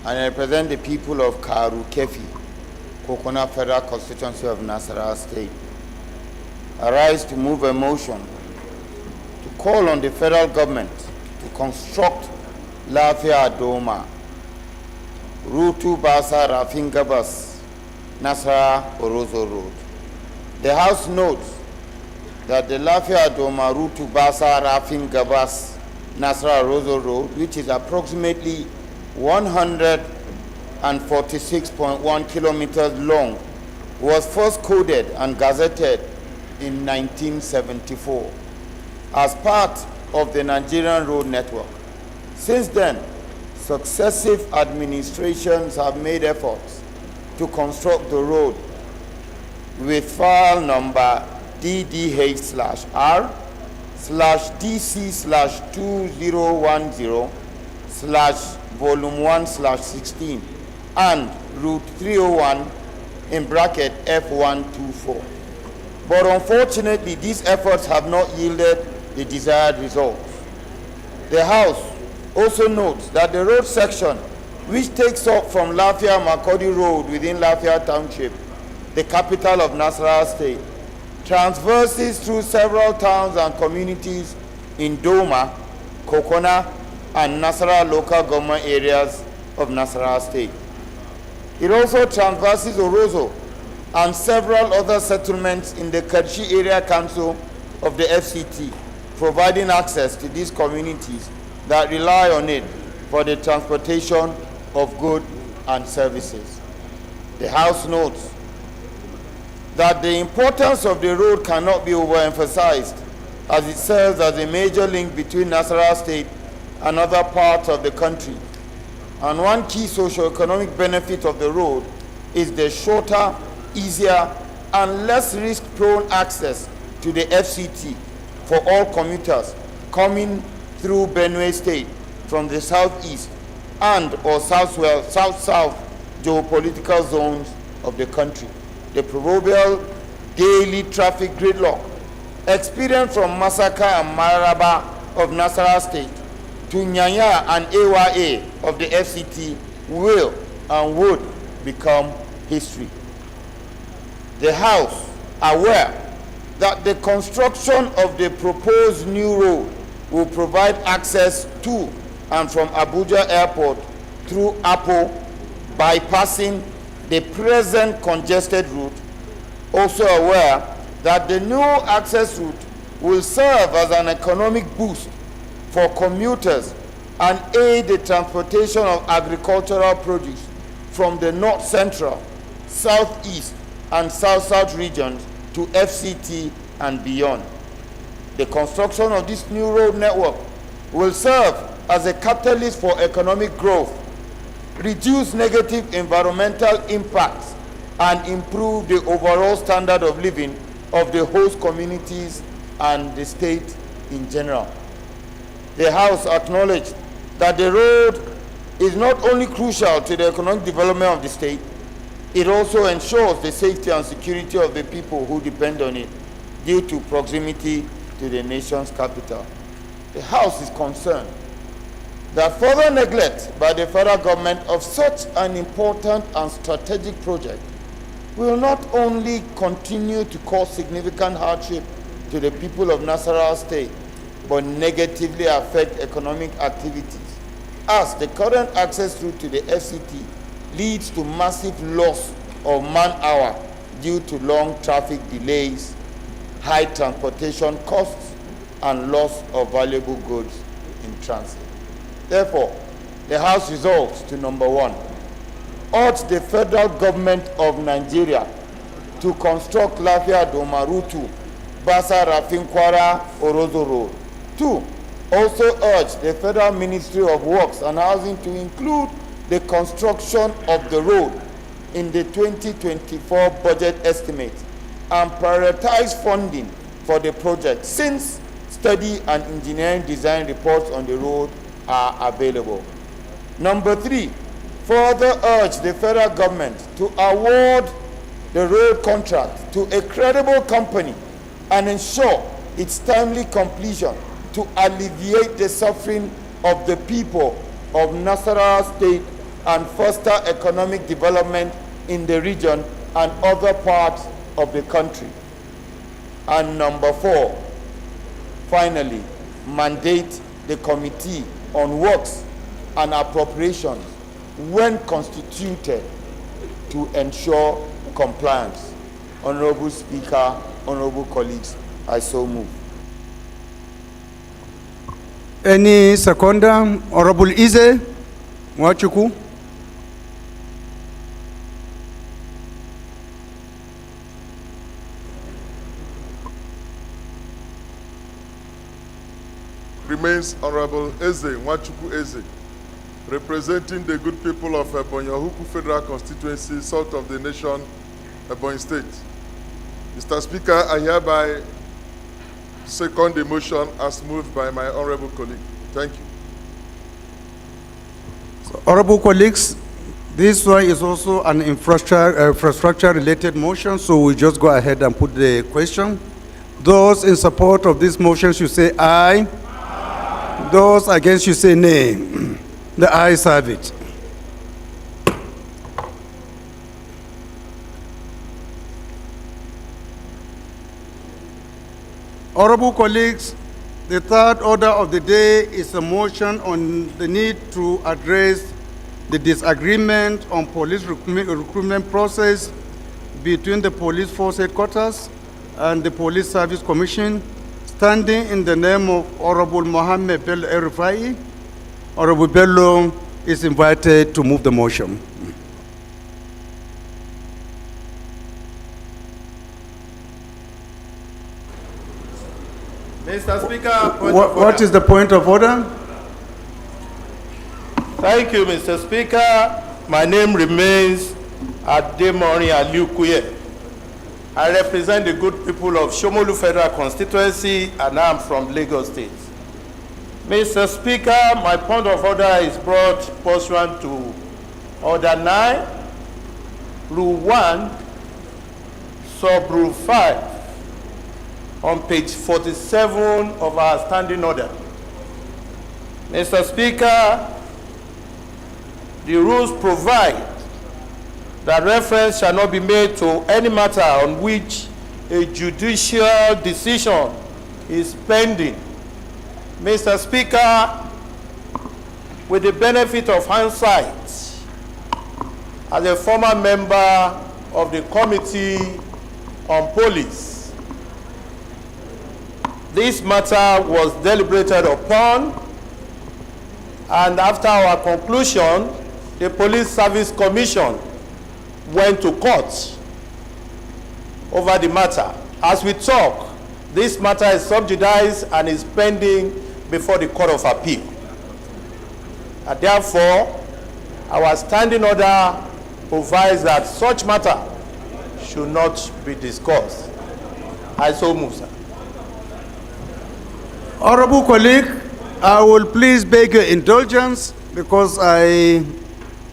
and I represent the people of Karu Kefi, Kokona Federal Constituency of Nasarawa State. I rise to move a motion to call on the federal government to construct Lafia Doma, Rutu Basa Rafin Gabas, Nasarawa Orozo Road. The House notes that the Lafia Doma Rutu Basa Rafin Gabas Nasarawa Orozo Road, which is approximately 146.1 kilometers long, was first coded and gazetted in 1974 as part of the Nigerian road network. Since then, successive administrations have made efforts to construct the road with file number DDH/R/DC/2010/volume1/16 and route 301 in bracket F124. But unfortunately, these efforts have not yielded the desired results. The House also notes that the road section, which takes up from Lafia Makodi Road within Lafia Township, the capital of Nasarawa State, traverses through several towns and communities in Doma, Kokona, and Nasarawa local government areas of Nasarawa State. It also traverses Orozo and several other settlements in the Kerchi Area Council of the FCT, providing access to these communities that rely on it for the transportation of goods and services. The House notes that the importance of the road cannot be overemphasized, as it serves as a major link between Nasarawa State and other parts of the country. And one key socio-economic benefit of the road is the shorter, easier, and less risk-prone access to the FCT for all commuters coming through Benue State from the southeast and or south-south geopolitical zones of the country. The proverbial daily traffic gridlock experienced from Masaka and Maraba of Nasarawa State to Nyanya and AYA of the FCT will and would become history. The House, aware that the construction of the proposed new road will provide access to and from Abuja Airport through Apo, bypassing the present congested route, also aware that the new access route will serve as an economic boost for commuters and aid the transportation of agricultural produce from the north central, southeast, and south-south regions to FCT and beyond. The construction of this new road network will serve as a catalyst for economic growth, reduce negative environmental impacts, and improve the overall standard of living of the host communities and the state in general. The House acknowledged that the road is not only crucial to the economic development of the state, it also ensures the safety and security of the people who depend on it due to proximity to the nation's capital. The House is concerned that further neglect by the federal government of such an important and strategic project will not only continue to cause significant hardship to the people of Nasarawa State, but negatively affect economic activities, as the current access route to the FCT leads to massive loss of man-hour due to long traffic delays, high transportation costs, and loss of valuable goods in transit. Therefore, the House resolves to number 1, urge the federal government of Nigeria to construct Lafia Domarutu, Basa Rafinkwara, Orozo Road. 2, also urge the Federal Ministry of Works and Housing to include the construction of the road in the 2024 budget estimate and prioritize funding for the project, since study and engineering design reports on the road are available. Number 3, further urge the federal government to award the road contract to a credible company and ensure its timely completion to alleviate the suffering of the people of Nasarawa State and foster economic development in the region and other parts of the country. And number 4, finally, mandate the Committee on Works and Appropriations, when constituted, to ensure compliance. Honorable Speaker, honorable colleagues, I so move. Any seconder? Honorable Ize Mwachuku. Remains Honorable Eze Mwachuku Eze, representing the good people of Ebonyi Federal Constituency, south of the nation, Ebonyi State. Mr. Speaker, I hereby second the motion as moved by my honorable colleague. Thank you. So, honorable colleagues, this one is also an infrastructure-related motion, so we just go ahead and put the question. Those in support of this motion should say aye. Aye. Those against should say nay. The ayes have it. Honorable colleagues, the third order of the day is a motion on the need to address the disagreement on police recruitment process between the police force headquarters and the Police Service Commission, standing in the name of Honorable Mohammed Bello Erifai. Honorable Bello is invited to move the motion. Mr. Speaker, What is the point of order? Thank you, Mr. Speaker. My name remains Ademori Aliukuye. I represent the good people of Shomolu Federal Constituency, and I'm from Lagos State. Mr. Speaker, my point of order is brought pursuant to Order 9, Rule 1, Sub-Rule 5, on page 47 of our standing order. Mr. Speaker, the rules provide that reference shall not be made to any matter on which a judicial decision is pending. Mr. Speaker, with the benefit of hindsight, as a former member of the Committee on Police, this matter was deliberated upon, and after our conclusion, the Police Service Commission went to court over the matter. As we talk, this matter is subjudiced and is pending before the Court of Appeal. And therefore, our standing order provides that such matter should not be discussed. I so move, sir. Honorable colleague, I will please beg your indulgence because I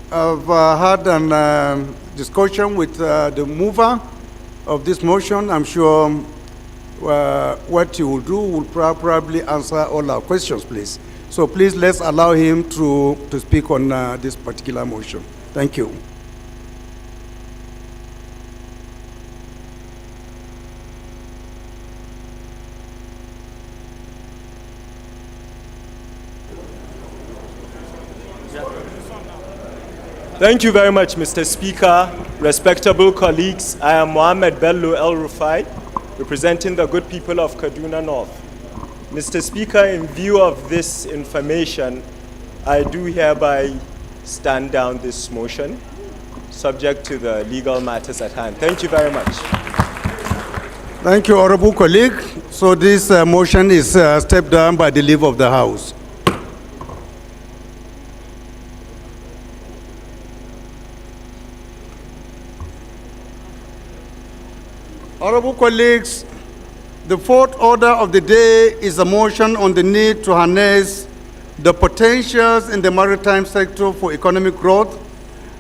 have had a discussion with the mover of this motion. I'm sure what you will do will probably answer all our questions, please. So please let's allow him to speak on this particular motion. Thank you. Thank you very much, Mr. Speaker. Respectable colleagues, I am Mohammed Bello El Rufai, representing the good people of Kaduna North. Mr. Speaker, in view of this information, I do hereby stand down this motion, subject to the legal matters at hand. Thank you very much. Thank you, honorable colleague. So this motion is stepped down by the leave of the House. Honorable colleagues, the fourth order of the day is a motion on the need to harness the potentials in the maritime sector for economic growth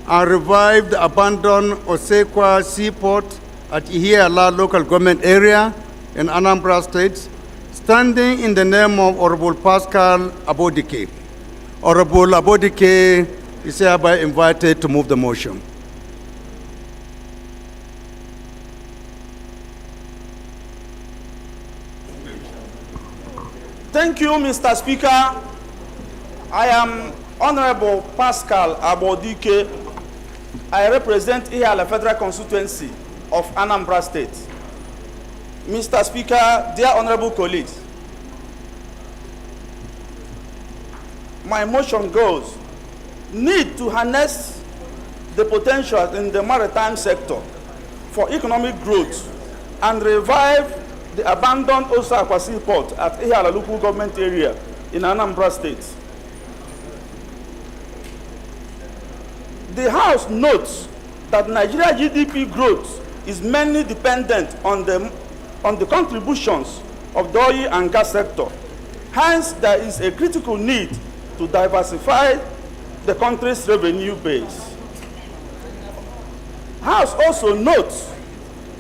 and revive the abandoned Osekwa Seaport at Ihiala local government area in Anambra State, standing in the name of Honorable Pascal Abodike. Honorable Abodike is hereby invited to move the motion. Thank you, Mr. Speaker. I am Honorable Pascal Abodike. I represent Ihiala Federal Constituency of Anambra State. Mr. Speaker, dear honorable colleagues, my motion goes, need to harness the potential in the maritime sector for economic growth and revive the abandoned Osakwa Seaport at Ihiala local government area in Anambra State. The House notes that Nigeria GDP growth is mainly dependent on the contributions of the oil and gas sector. Hence, there is a critical need to diversify the country's revenue base. House also notes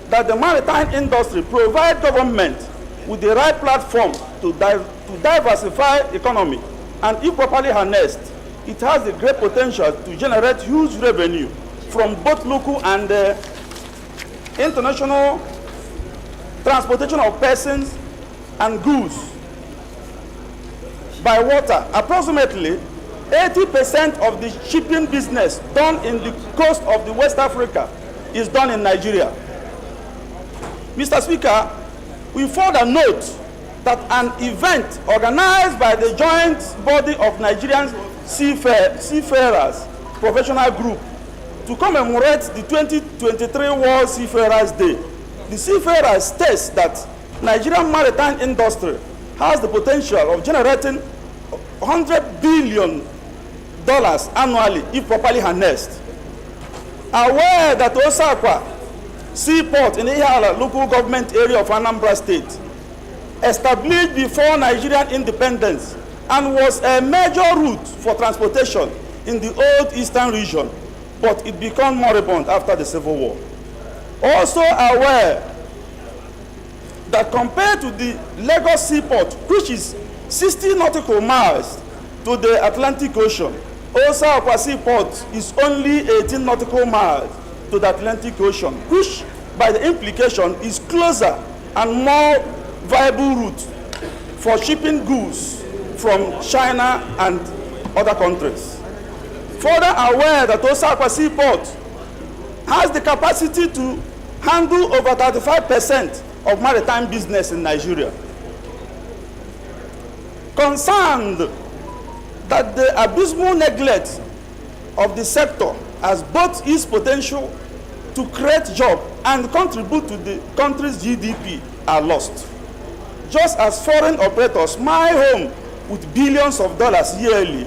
that the maritime industry provides government with the right platform to diversify economy, and if properly harnessed, it has the great potential to generate huge revenue from both local and international transportation of persons and goods by water. Approximately 80% of the shipping business done in the coast of the West Africa is done in Nigeria. Mr. Speaker, we further note that an event organized by the joint body of Nigerian seafarers professional group to commemorate the 2023 World Seafarers Day. The seafarers states that Nigerian maritime industry has the potential of generating $100 billion annually if properly harnessed. Aware that Osakwa Seaport in Ihiala local government area of Anambra State, established before Nigerian independence and was a major route for transportation in the old eastern region, but it became moribund after the Civil War. Also aware that compared to the Lagos Seaport, which is 60 nautical miles, to the Atlantic Ocean. Osa Akwasi Port is only 18 nautical miles to the Atlantic Ocean, which by the implication is closer and more viable route for shipping goods from China and other countries. Further aware that Osa Akwasi Port has the capacity to handle over 35% of maritime business in Nigeria. Concerned that the abysmal neglect of the sector has both its potential to create jobs and contribute to the country's GDP are lost. Just as foreign operators my home with billions of dollars yearly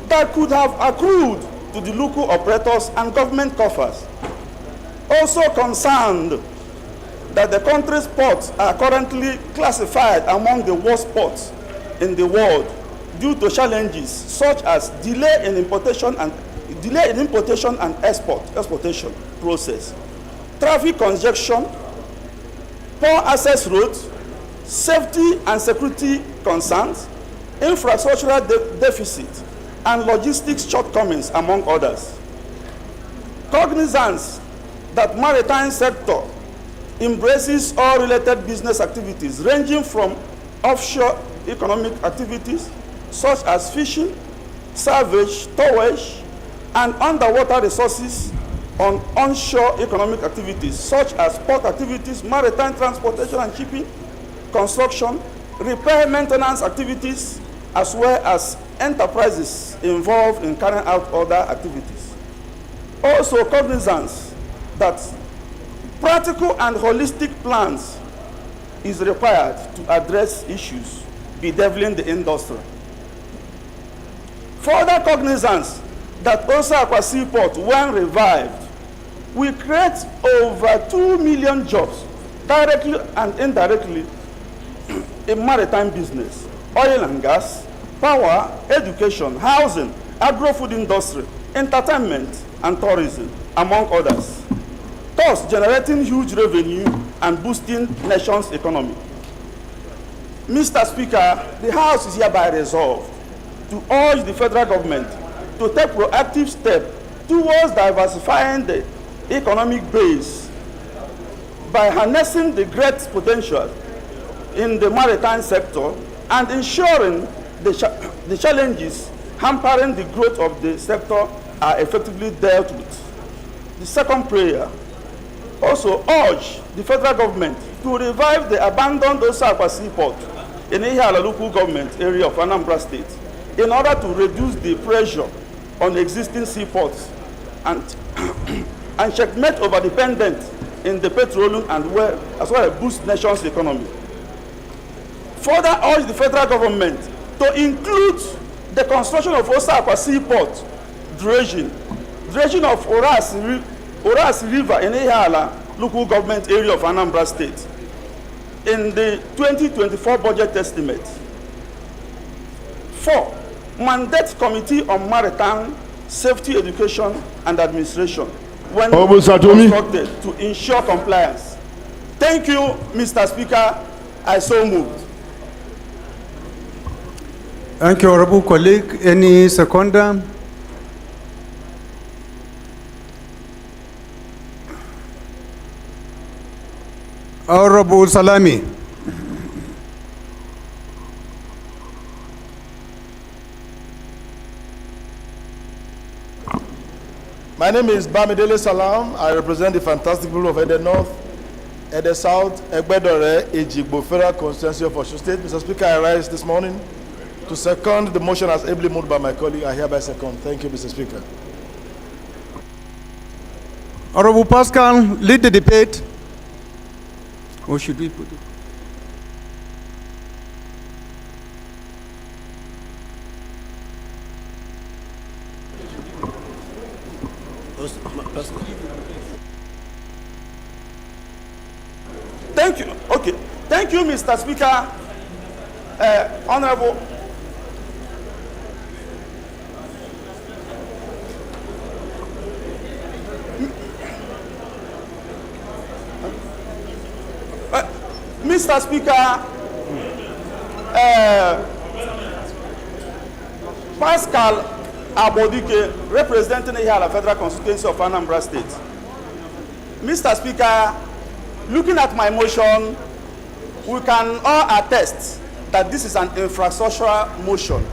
that could have accrued to the local operators and government coffers. Also concerned that the country's ports are currently classified among the worst ports in the world due to challenges such as delay in importation and exportation process, traffic congestion, poor access roads, safety and security concerns, infrastructural deficit, and logistics shortcomings, among others. Cognizance that maritime sector embraces all related business activities ranging from offshore economic activities such as fishing, salvage, towage, and underwater resources on onshore economic activities such as port activities, maritime transportation and shipping, construction, repair maintenance activities, as well as enterprises involved in carrying out other activities. Also cognizance that practical and holistic plans is required to address issues bedeviling the industry. Further cognizance that Osa Akwasi Port, when revived, will create over 2 million jobs directly and indirectly in maritime business, oil and gas, power, education, housing, agro-food industry, entertainment, and tourism, among others, thus generating huge revenue and boosting nation's economy. Mr. Speaker, the House is hereby resolved to urge the federal government to take proactive steps towards diversifying the economic base by harnessing the great potential in the maritime sector and ensuring the challenges hampering the growth of the sector are effectively dealt with. The second prayer also urge the federal government to revive the abandoned Osa Akwasi Port in Ihiala local government area of Anambra State in order to reduce the pressure on existing seaports and checkmate overdependence in the petroleum and as well as boost nation's economy. Further urge the federal government to include the construction of Osa Akwasi Port dredging of Oras River in Ihiala local government area of Anambra State in the 2024 budget estimate. 4. Mandate Committee on Maritime Safety, Education and Administration when constructed to ensure compliance. Thank you, Mr. Speaker. I so moved. Thank you, honorable colleague. Any seconder? Honorable Salami. My name is Bamidele Salam. I represent the fantastic people of Ede North, Ede South, Egbedore, Ejigbo Federal Constituency of Osun State. Mr. Speaker, I rise this morning to second the motion as ably moved by my colleague. I hereby second. Thank you, Mr. Speaker. Honorable Pascal, lead the debate. Or should we put it? Thank you. Okay. Thank you, Mr. Speaker. Honorable. Mr. Speaker, Pascal Abodike, representing the Ihiala Federal Constituency of Anambra State. Mr. Speaker, looking at my motion, we can all attest that this is an infrastructural motion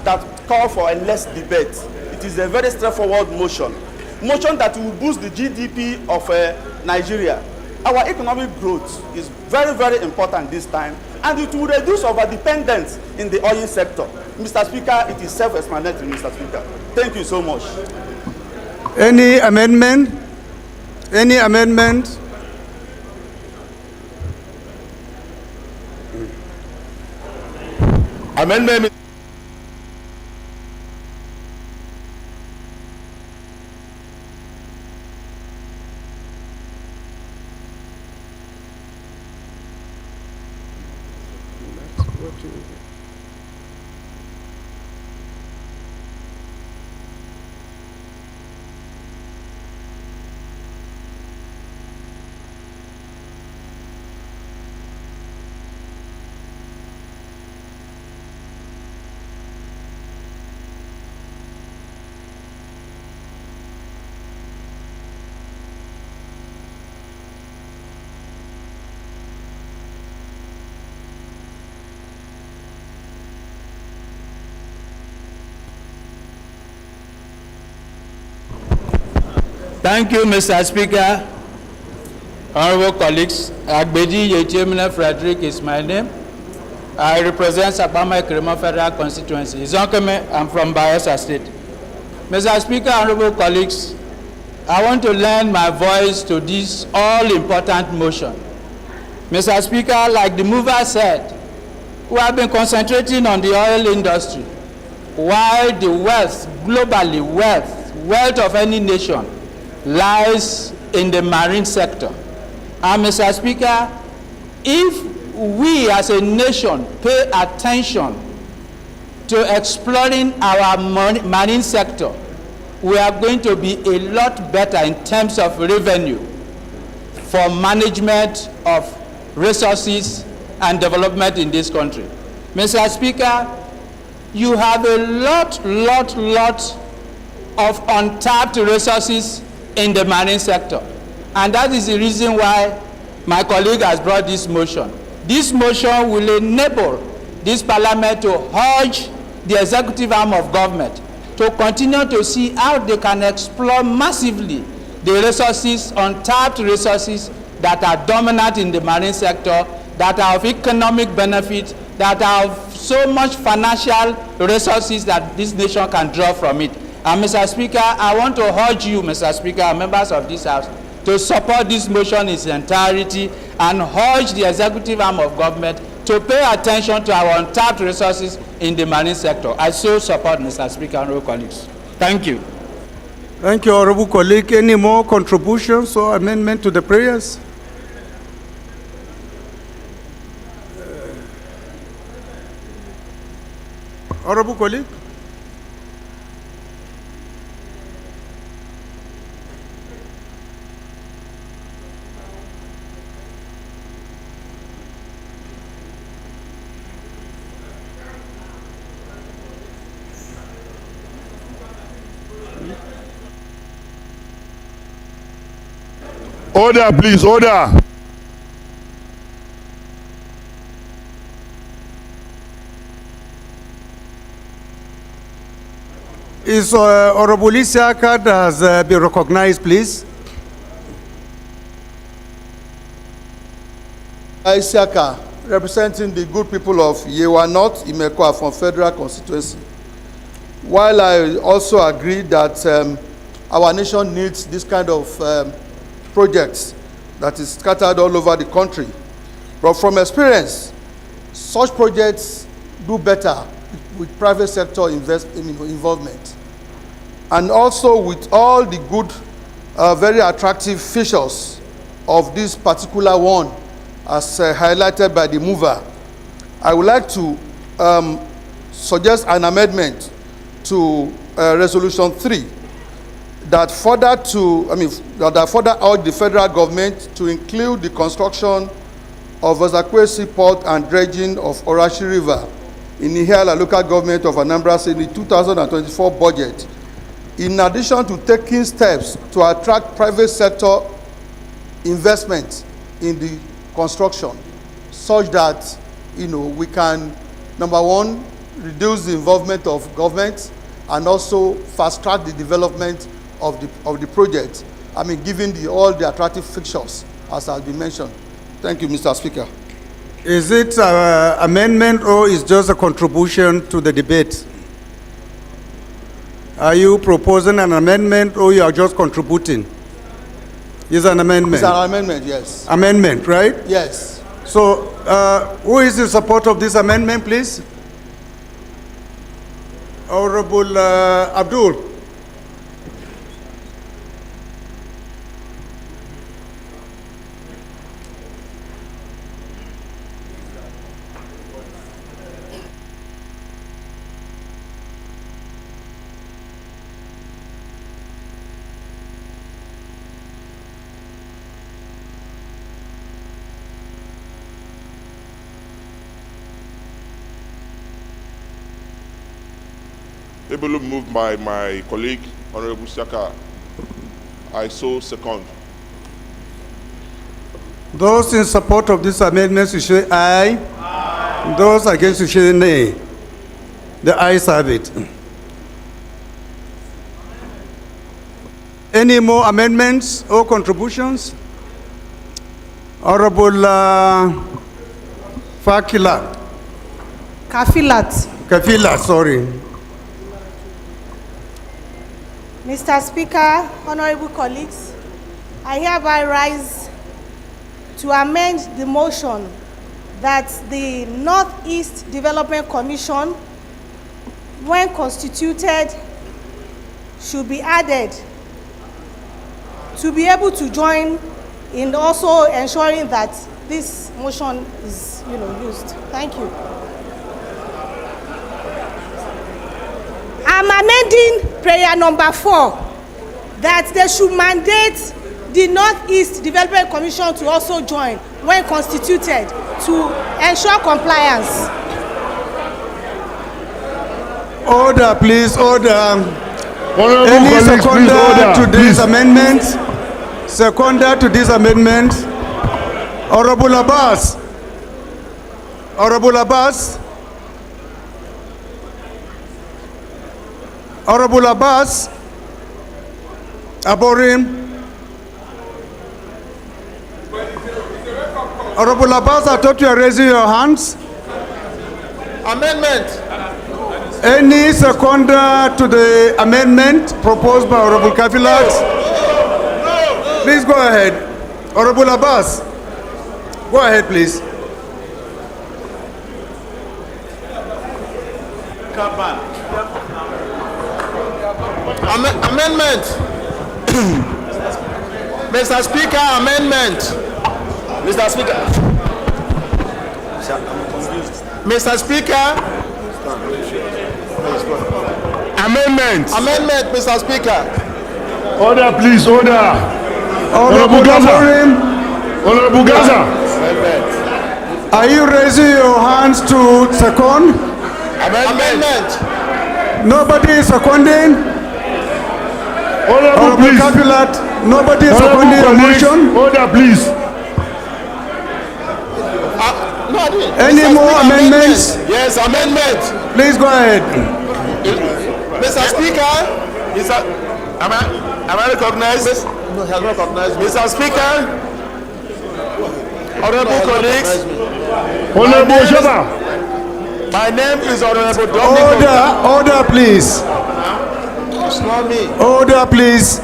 that calls for a less debate. It is a very straightforward motion that will boost the GDP of Nigeria. Our economic growth is very, very important this time, and it will reduce our dependence in the oil sector. Mr. Speaker, it is self-explanatory, Mr. Speaker. Thank you so much. Any amendment? Any amendment? Amendment. Thank you, Mr. Speaker. Honorable colleagues, Agbeji Yechemina Frederick is my name. I represent Sabama Krema Federal Constituency. I'm from Bayelsa State. Mr. Speaker, honorable colleagues, I want to lend my voice to this all-important motion. Mr. Speaker, like the mover said, we have been concentrating on the oil industry, while the wealth, globally wealth of any nation lies in the marine sector. And Mr. Speaker, if we as a nation pay attention to exploring our marine sector, we are going to be a lot better in terms of revenue for management of resources and development in this country. Mr. Speaker, you have a lot of untapped resources in the marine sector. And that is the reason why my colleague has brought this motion. This motion will enable this parliament to urge the executive arm of government to continue to see how they can explore massively the resources, untapped resources that are dominant in the marine sector, that are of economic benefit, that are of so much financial resources that this nation can draw from it. And Mr. Speaker, I want to urge you, Mr. Speaker, and members of this House, to support this motion in its entirety and urge the executive arm of government to pay attention to our untapped resources in the marine sector. I so support, Mr. Speaker, and honorable colleagues. Thank you. Thank you, honorable colleague. Any more contributions or amendment to the prayers? Honorable colleague. Order, please, order. Is Honorable Isiaka has been recognized, please? Isiaka, representing the good people of Yewa North, Imekwa from Federal Constituency. While I also agree that our nation needs this kind of projects that is scattered all over the country, but from experience, such projects do better with private sector involvement, and also with all the good, very attractive features of this particular one, as highlighted by the mover. I would like to suggest an amendment to Resolution 3 that further urge the federal government to include the construction of Ozakwesi Port and dredging of Orashi River in Ihiala local government of Anambra State in the 2024 budget, in addition to taking steps to attract private sector investment in the construction, such that we can, number one, reduce the involvement of government and also fast track the development of the project. I mean, given all the attractive fixtures as has been mentioned. Thank you, Mr. Speaker. Is it an amendment or is just a contribution to the debate? Are you proposing an amendment or you are just contributing? It's an amendment. It's an amendment, yes. Amendment, right? Yes. So, who is in support of this amendment, please? Honorable Abdul. Ably moved by my colleague, Honorable Siaka. I so second. Those in support of this amendment, you say aye. Aye. Those against, you say nay. The ayes have it. Any more amendments or contributions? Honorable Kafilat, sorry. Mr. Speaker, honorable colleagues, I hereby rise to amend the motion that the Northeast Development Commission, when constituted, should be added to be able to join in also ensuring that this motion is, used. Thank you. I'm amending prayer number 4, that they should mandate the Northeast Development Commission to also join when constituted to ensure compliance. Order, please, order. Any seconder to this amendment? Seconder to this amendment? Honorable Abbas. Honorable Abbas. Honorable Abbas. Aborim. Honorable Abbas, I thought you were raising your hands. Amendment. Any seconder to the amendment proposed by Honorable Kafilat? No. Please go ahead. Honorable Abbas, go ahead, please. Amendment. Mr. Speaker, amendment. Mr. Speaker. Mr. Speaker. Amendment. Amendment, Mr. Speaker. Order, please, order. Honorable Gaza. Honorable Gaza. Are you raising your hands to second? Amendment. Nobody is seconding? Honorable, please. Capulat, nobody is seconding the motion? Order, please. Any more amendments? Yes, amendment. Please go ahead. Mr. Speaker, am I recognized? No, he has not recognized. Mr. Speaker, honorable colleagues, Honorable Shaba. my name is Honorable Dominic. Order, please. It's not me. Order, please.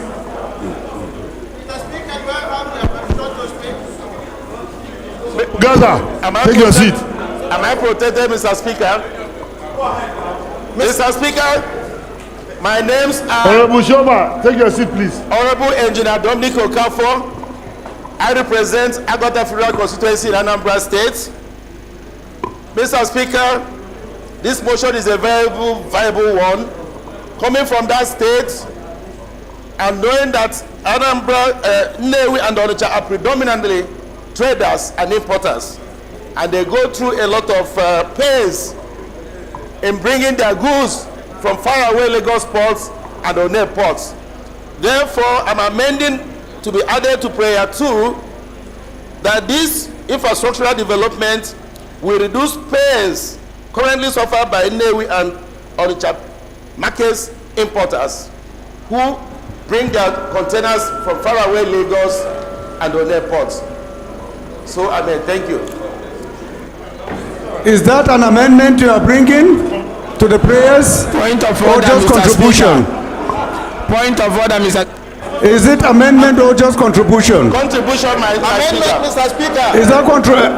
Gaza, take your seat. Am I protected, Mr. Speaker? Mr. Speaker, my names are... Honorable Shaba, take your seat, please. Honorable Engineer Dominic Okafor. I represent Agota Federal Constituency in Anambra State. Mr. Speaker, this motion is a very viable one. Coming from that state, and knowing that Anambra, Nnewi and Onitsha are predominantly traders and importers, and they go through a lot of pains in bringing their goods from faraway Lagos ports and Onne ports. Therefore, I'm amending to be added to prayer 2 that this infrastructural development will reduce pains currently suffered by Nnewi and Onitsha markets importers who bring their containers from faraway Lagos and Onne ports. So, amen. Thank you. Is that an amendment you are bringing to the prayers? Point of or order, just Mr. contribution? Speaker. Point of order, Mr. Is it amendment or just contribution? Contribution, Mr. Speaker. Is that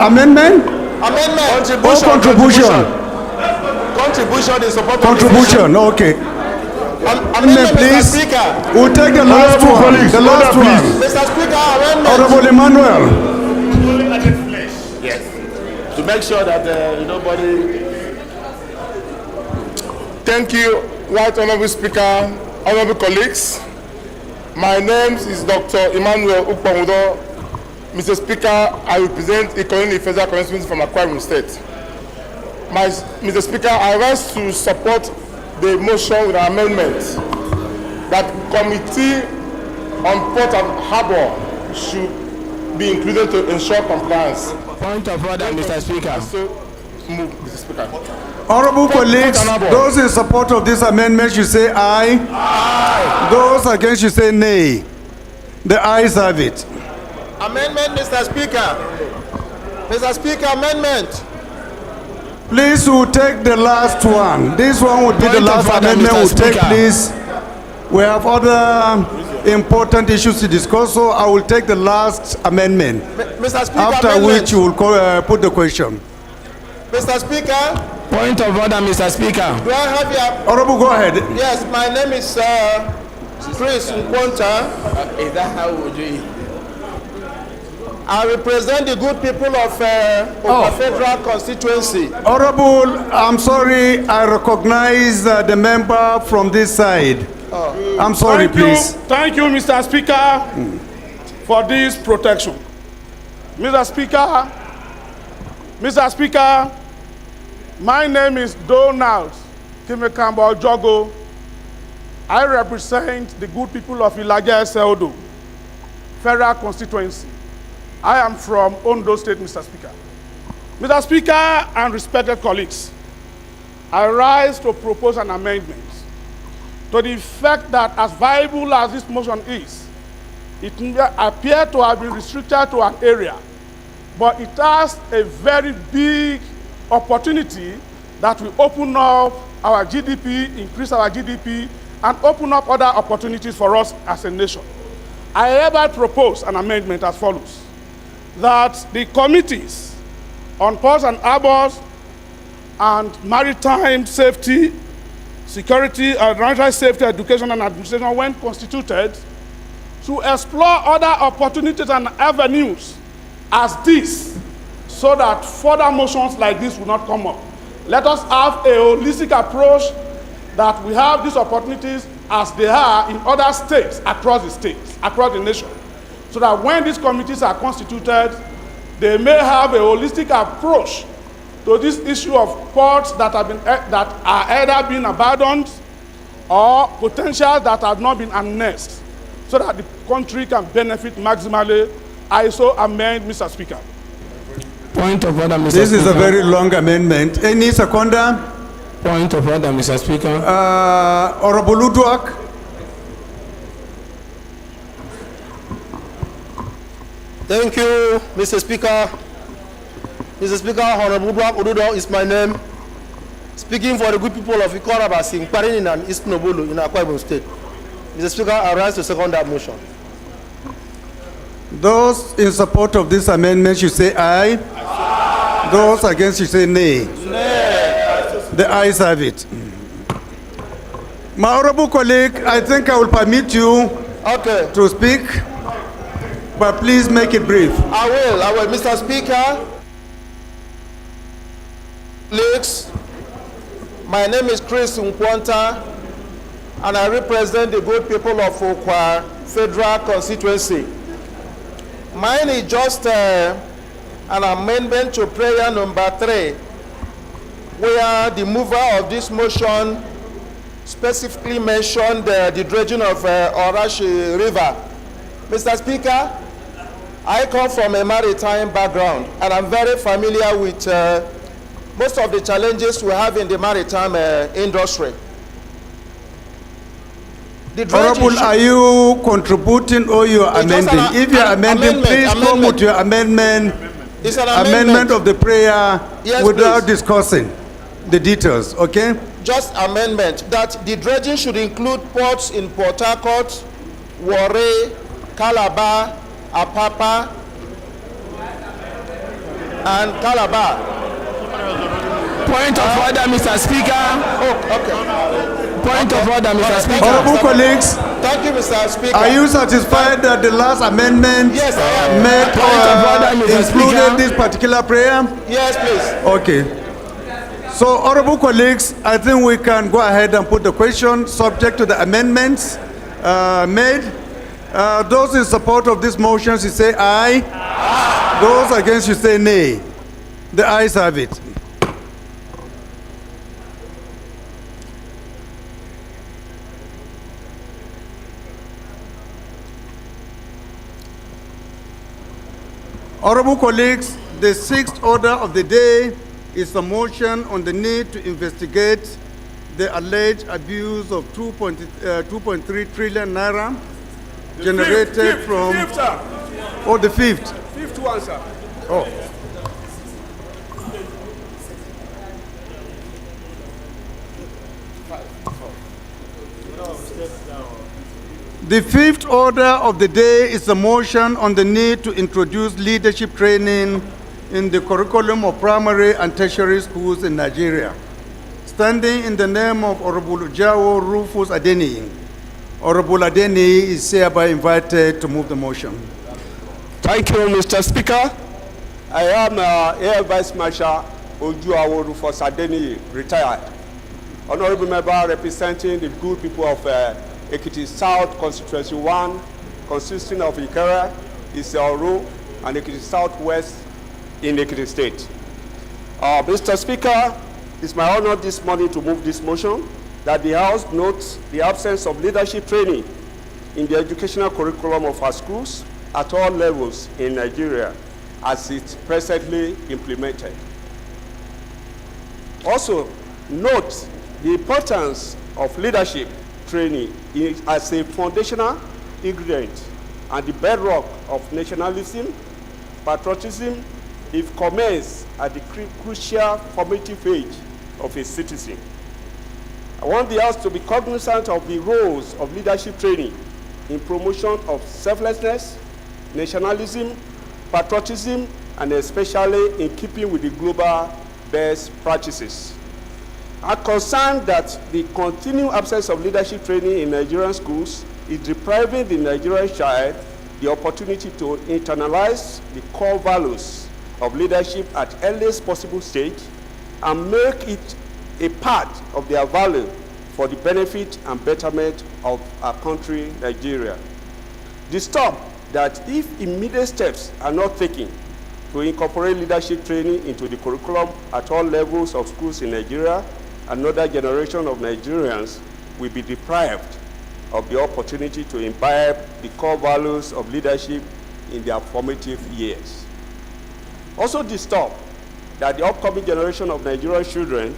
amendment? Amendment. Or contribution? Contribution is support. Contribution, okay. Amendment, please. Speaker. We'll take the last one. The last one. Mr. Speaker, amendment. Honorable Emmanuel. Yes. To make sure that nobody. Thank you, Right Honorable Speaker, honorable colleagues. My name is Dr. Emmanuel Ukpamudo. Mr. Speaker, I represent Ikonini Federal Constituency from Akwa Ibom State. Mr. Speaker, I rise to support the motion with an amendment that Committee on Port and Harbour should be included to ensure compliance. Point of order, Mr. Speaker. Move, Mr. Speaker. Honorable colleagues, those in support of this amendment should say aye. Aye. Those against should say nay. The ayes have it. Amendment, Mr. Speaker. Mr. Speaker, amendment. Please, we'll take the last one. This one will be the last amendment we'll take, please. We have other important issues to discuss, so I will take the last amendment. Mr. Speaker, after amendment. which you will put the question. Mr. Speaker. Point of order, Mr. Speaker. Do I have your... Honorable, go ahead. Yes, my name is Chris Nkwonta. Is that how we do it? I represent the good people of Federal constituency. Honorable, I'm sorry, I recognize the member from this side. I'm sorry, please. Thank you, Mr. Speaker, for this protection. Mr. Speaker, my name is Donald Kimekambo Jogo. I represent the good people of Ilaja Seodo, Federal constituency. I am from Ondo State, Mr. Speaker. Mr. Speaker and respected colleagues, I rise to propose an amendment to the effect that as viable as this motion is, it appears to have been restricted to an area, but it has a very big opportunity that will open up our GDP, increase our GDP, and open up other opportunities for us as a nation. I hereby propose an amendment as follows: that the committees on ports and harbors and maritime safety, security, maritime safety, education, and administration, when constituted, to explore other opportunities and avenues as this, so that further motions like this will not come up. Let us have a holistic approach that we have these opportunities as they are in other states, across the nation, so that when these committees are constituted, they may have a holistic approach to this issue of ports that are either being abandoned or potentials that have not been annexed, so that the country can benefit maximally. I so amend, Mr. Speaker. Point of order, Mr. Speaker. This is a very long amendment. Any seconder? Point of order, Mr. Speaker. Honorable Luduak. Thank you, Mr. Speaker. Mr. Speaker, Honorable Luduak Odudo is my name. Speaking for the good people of Ikorabasi, Parin and East Nobulu in Akwa Ibom State. Mr. Speaker, I rise to second that motion. Those in support of this amendment should say aye. Aye. Those against should say nay. Nay. The ayes have it. My honorable colleague, I think I will permit you to speak, but please make it brief. I will. Mr. Speaker, colleagues, my name is Chris Nkwonta, and I represent the good people of Okwa Federal constituency. Mine is just an amendment to prayer number 3 where the mover of this motion specifically mentioned the dredging of Orashi River. Mr. Speaker, I come from a maritime background, and I'm very familiar with most of the challenges we have in the maritime industry. Honorable, are you contributing or you are amending? If you are amending, please come with your amendment. It's an amendment of the prayer, yes, without please. discussing the details, okay? Just amendment that the dredging should include ports in Port Harcourt, Warri, Calabar, Apapa, and Calabar. Point of order, Mr. Speaker. Oh, okay. Point of order, Mr. Speaker. Honorable colleagues, thank you, Mr. Speaker. Are you satisfied that the last amendment yes, I am. made included this particular prayer? Yes, please. Okay. So, honorable colleagues, I think we can go ahead and put the question subject to the amendments made. Those in support of this motion, you say aye. Aye. Those against, you say nay. The ayes have it. Honorable colleagues, the sixth order of the day is a motion on the need to investigate the alleged abuse of 2.3 trillion naira generated from... Fifth, sir. Oh, the fifth. Fifth one, sir. Oh. The fifth order of the day is a motion on the need to introduce leadership training in the curriculum of primary and tertiary schools in Nigeria. Standing in the name of Honorable Jawo Rufus Adeni, Honorable Adeni is hereby invited to move the motion. Thank you, Mr. Speaker. I am Air Vice Marshal Ojuawo Rufus Adeni, retired. Honorable member representing the good people of Ekiti South Constituency 1, consisting of Ikera, Isiauru, and Ekiti Southwest in Ekiti State. Mr. Speaker, it's my honor this morning to move this motion that the House notes the absence of leadership training in the educational curriculum of our schools at all levels in Nigeria as it's presently implemented. Also, note the importance of leadership training as a foundational ingredient and the bedrock of nationalism, patriotism, if commenced at the crucial formative age of a citizen. I want the House to be cognizant of the roles of leadership training in promotion of selflessness, nationalism, patriotism, and especially in keeping with the global best practices. I'm concerned that the continued absence of leadership training in Nigerian schools is depriving the Nigerian child the opportunity to internalize the core values of leadership at earliest possible stage and make it a part of their value for the benefit and betterment of our country, Nigeria. Disturb that if immediate steps are not taken to incorporate leadership training into the curriculum at all levels of schools in Nigeria, another generation of Nigerians will be deprived of the opportunity to imbibe the core values of leadership in their formative years. Also disturb that the upcoming generation of Nigerian children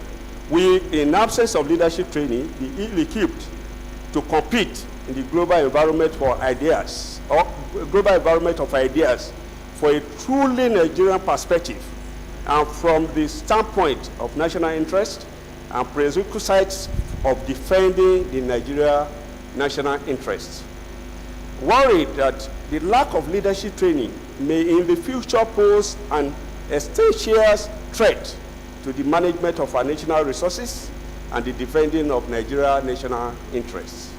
will, in absence of leadership training, be ill-equipped to compete in the global environment for ideas, or global environment of ideas for a truly Nigerian perspective and from the standpoint of national interest and prerequisites of defending the Nigeria national interests. Worried that the lack of leadership training may in the future pose an essential threat to the management of our national resources and the defending of Nigeria national interests.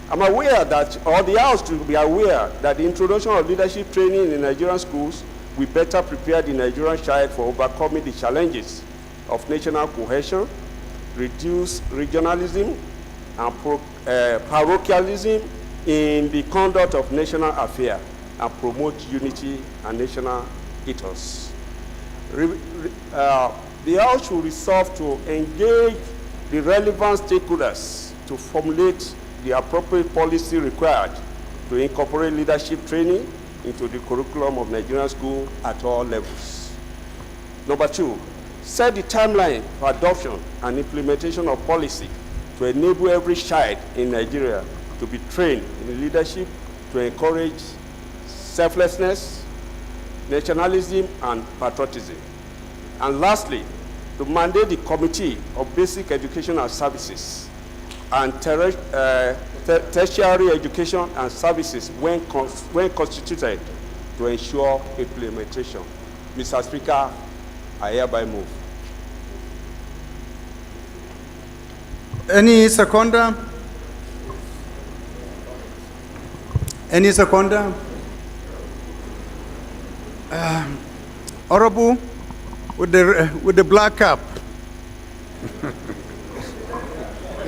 I'm aware that, or the House to be aware, that the introduction of leadership training in Nigerian schools will better prepare the Nigerian child for overcoming the challenges of national cohesion, reduce regionalism and parochialism in the conduct of national affairs, and promote unity and national ethos. The the House should resolve to engage the relevant stakeholders to formulate the appropriate policy required to incorporate leadership training into the curriculum of Nigerian school at all levels. Number 2, set the timeline for adoption and implementation of policy to enable every child in Nigeria to be trained in leadership to encourage selflessness, nationalism, and patriotism. And lastly, to mandate the Committee of Basic Educational Services and tertiary education and services when constituted to ensure implementation. Mr. Speaker, I hereby move. Any seconder? Any seconder? Honorable, with the black cap.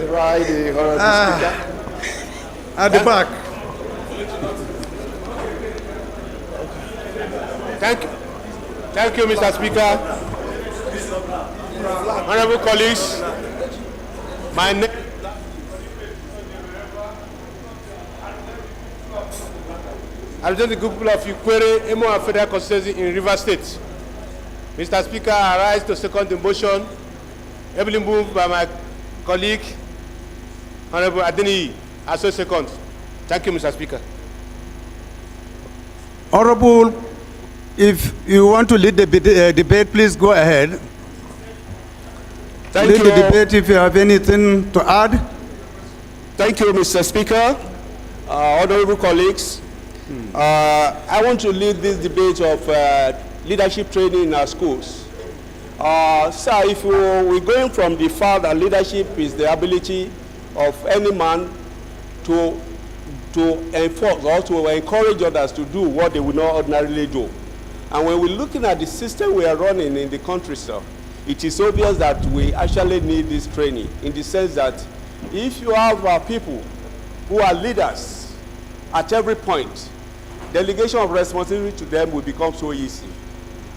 Right, the Honorable Speaker. At the back. Thank you, Mr. Speaker. Honorable colleagues, my name I represent the good people of Ikwere, Emo and Federal Constituency in River State. Mr. Speaker, I rise to second the motion, ably moved by my colleague, Honorable Adeni. I so second. Thank you, Mr. Speaker. Honorable, if you want to lead the debate, please go ahead. Thank lead you. the debate if you have anything to add. Thank you, Mr. Speaker. Honorable colleagues, I want to lead this debate of leadership training in our schools. Sir, if we're going from the fact that leadership is the ability of any man to enforce or to encourage others to do what they would not ordinarily do. And when we're looking at the system we are running in the country, sir, it is obvious that we actually need this training in the sense that if you have people who are leaders at every point, delegation of responsibility to them will become so easy.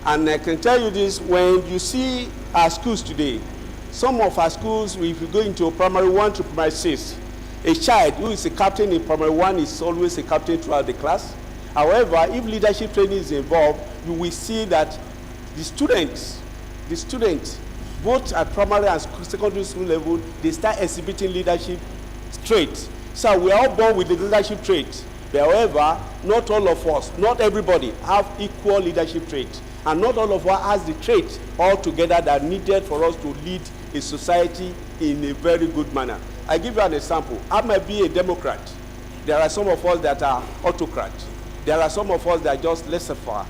And I can tell you this, when you see our schools today, some of our schools, if you go into primary 1 to primary 6, a child who is a captain in primary 1 is always a captain throughout the class. However, if leadership training is involved, you will see that the students, both at primary and secondary school level, they start exhibiting leadership traits. So we are all born with the leadership traits. However, not all of us, not everybody have equal leadership traits. And not all of us has the traits altogether that are needed for us to lead a society in a very good manner. I give you an example. I might be a Democrat. There are some of us that are autocrats. There are some of us that are just laissez-faire.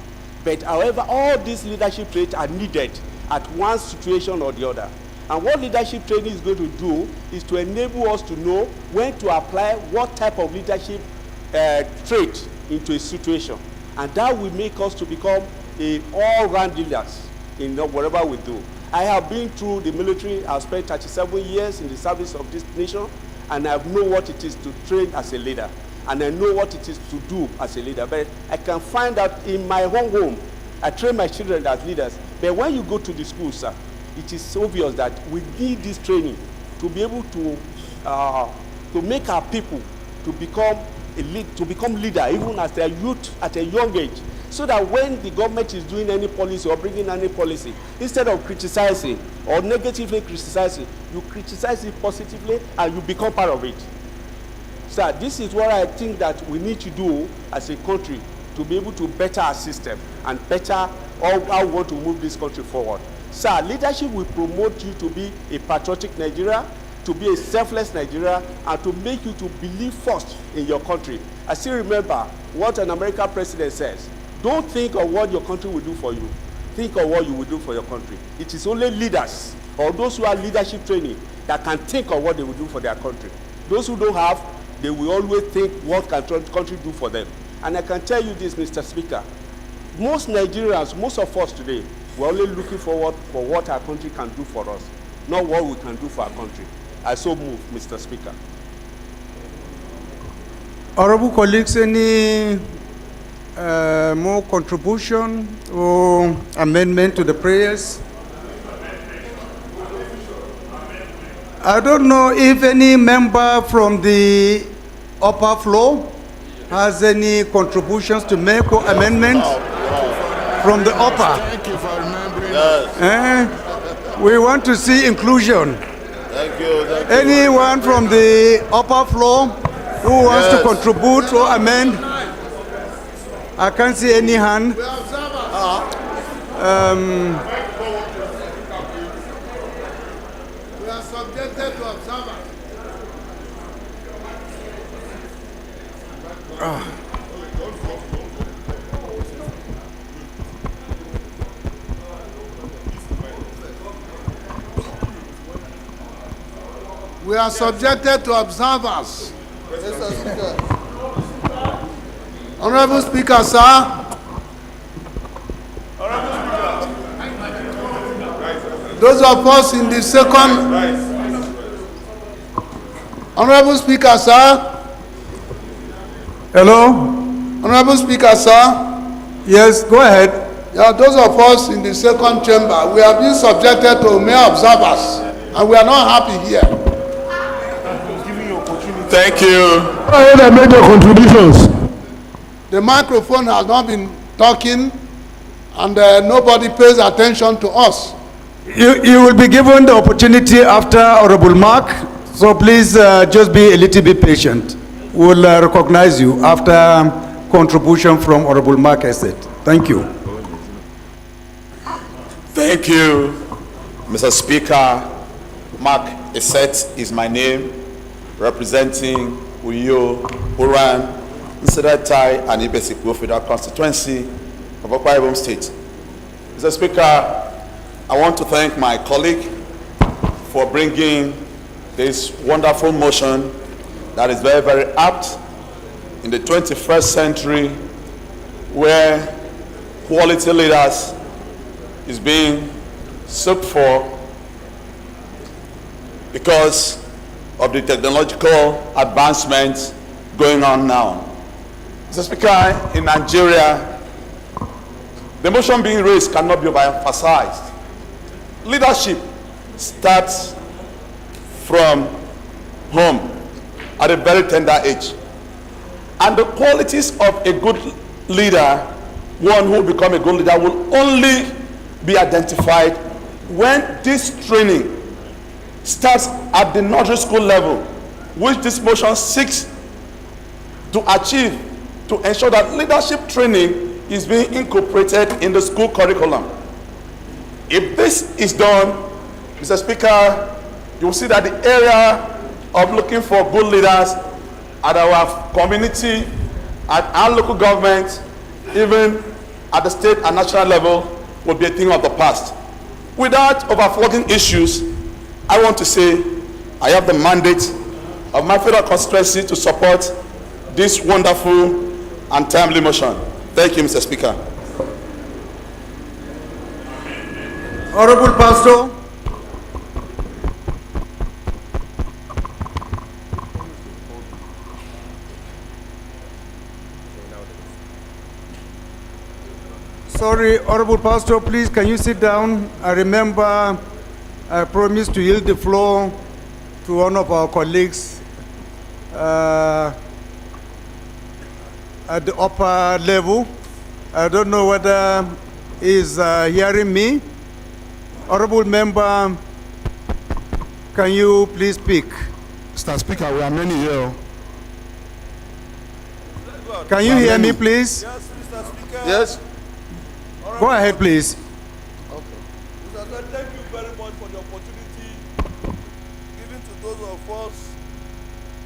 But however, all these leadership traits are needed at one situation or the other. And what leadership training is going to do is to enable us to know when to apply what type of leadership trait into a situation. And that will make us to become a all-round leaders in whatever we do. I have been through the military. I've spent 37 years in the service of this nation, and I know what it is to train as a leader, and I know what it is to do as a leader. But I can find out in my own home, I train my children as leaders. But when you go to the school, sir, it is obvious that we need this training to be able to make our people to become leader, even as their youth at a young age, so that when the government is doing any policy or bringing any policy, instead of criticizing or negatively criticizing, you criticize it positively and you become part of it. So this is what I think that we need to do as a country to be able to better our system and better how we want to move this country forward. Sir, leadership will promote you to be a patriotic Nigeria, to be a selfless Nigeria, and to make you to believe first in your country. I still remember what an American president says. Don't think of what your country will do for you. Think of what you will do for your country. It is only leaders or those who have leadership training that can think of what they will do for their country. Those who don't have, they will always think what can the country do for them. And I can tell you this, Mr. Speaker, most Nigerians, most of us today, we're only looking forward for what our country can do for us, not what we can do for our country. I so move, Mr. Speaker. Honorable colleagues, any more contribution or amendment to the prayers? I don't know if any member from the upper floor has any contributions to make or amendments from the upper. Thank you for remembering. Yes. We want to see inclusion. Thank you. Anyone from the upper floor who wants to contribute or amend? I can't see any hand. We are subjected to observers. We are subjected to observers. Mr. Speaker. Honorable Speaker, sir. Those of us in the second. Honorable Speaker, sir. Hello? Honorable Speaker, sir. Yes, go ahead. Yeah, those of us in the second chamber, we have been subjected to mere observers, and we are not happy here. Thank you. Go ahead and make your contributions. The microphone has not been talking, and nobody pays attention to us. You will be given the opportunity after Honorable Mark, so please just be a little bit patient. We'll recognize you after contribution from Honorable Mark Esset. Thank you. Thank you, Mr. Speaker. Mark Esset is my name, representing Uyo, Uran, Nsedatai, and Ibesikwo Federal Constituency of Akwa Ibom State. Mr. Speaker, I want to thank my colleague for bringing this wonderful motion that is very, very apt in the 21st century, where quality leaders is being sought for because of the technological advancements going on now. Mr. Speaker, in Nigeria, the motion being raised cannot be overemphasized. Leadership starts from home at a very tender age. And the qualities of a good leader, one who will become a good leader, will only be identified when this training starts at the nursery school level, which this motion seeks to achieve, to ensure that leadership training is being incorporated in the school curriculum. If this is done, Mr. Speaker, you will see that the area of looking for good leaders at our community, at our local government, even at the state and national level, will be a thing of the past. Without overflowing issues, I want to say I have the mandate of my federal constituency to support this wonderful and timely motion. Thank you, Mr. Speaker. Honorable Pastor. Sorry, Honorable Pastor, please, can you sit down? I remember I promised to yield the floor to one of our colleagues at the upper level. I don't know whether he's hearing me. Honorable Member, can you please speak? Mr. Speaker, we are many here. Can you hear me, please? Yes, Mr. Speaker. Yes. Go ahead, please. Okay. Mr. Speaker, thank you very much for the opportunity given to those of us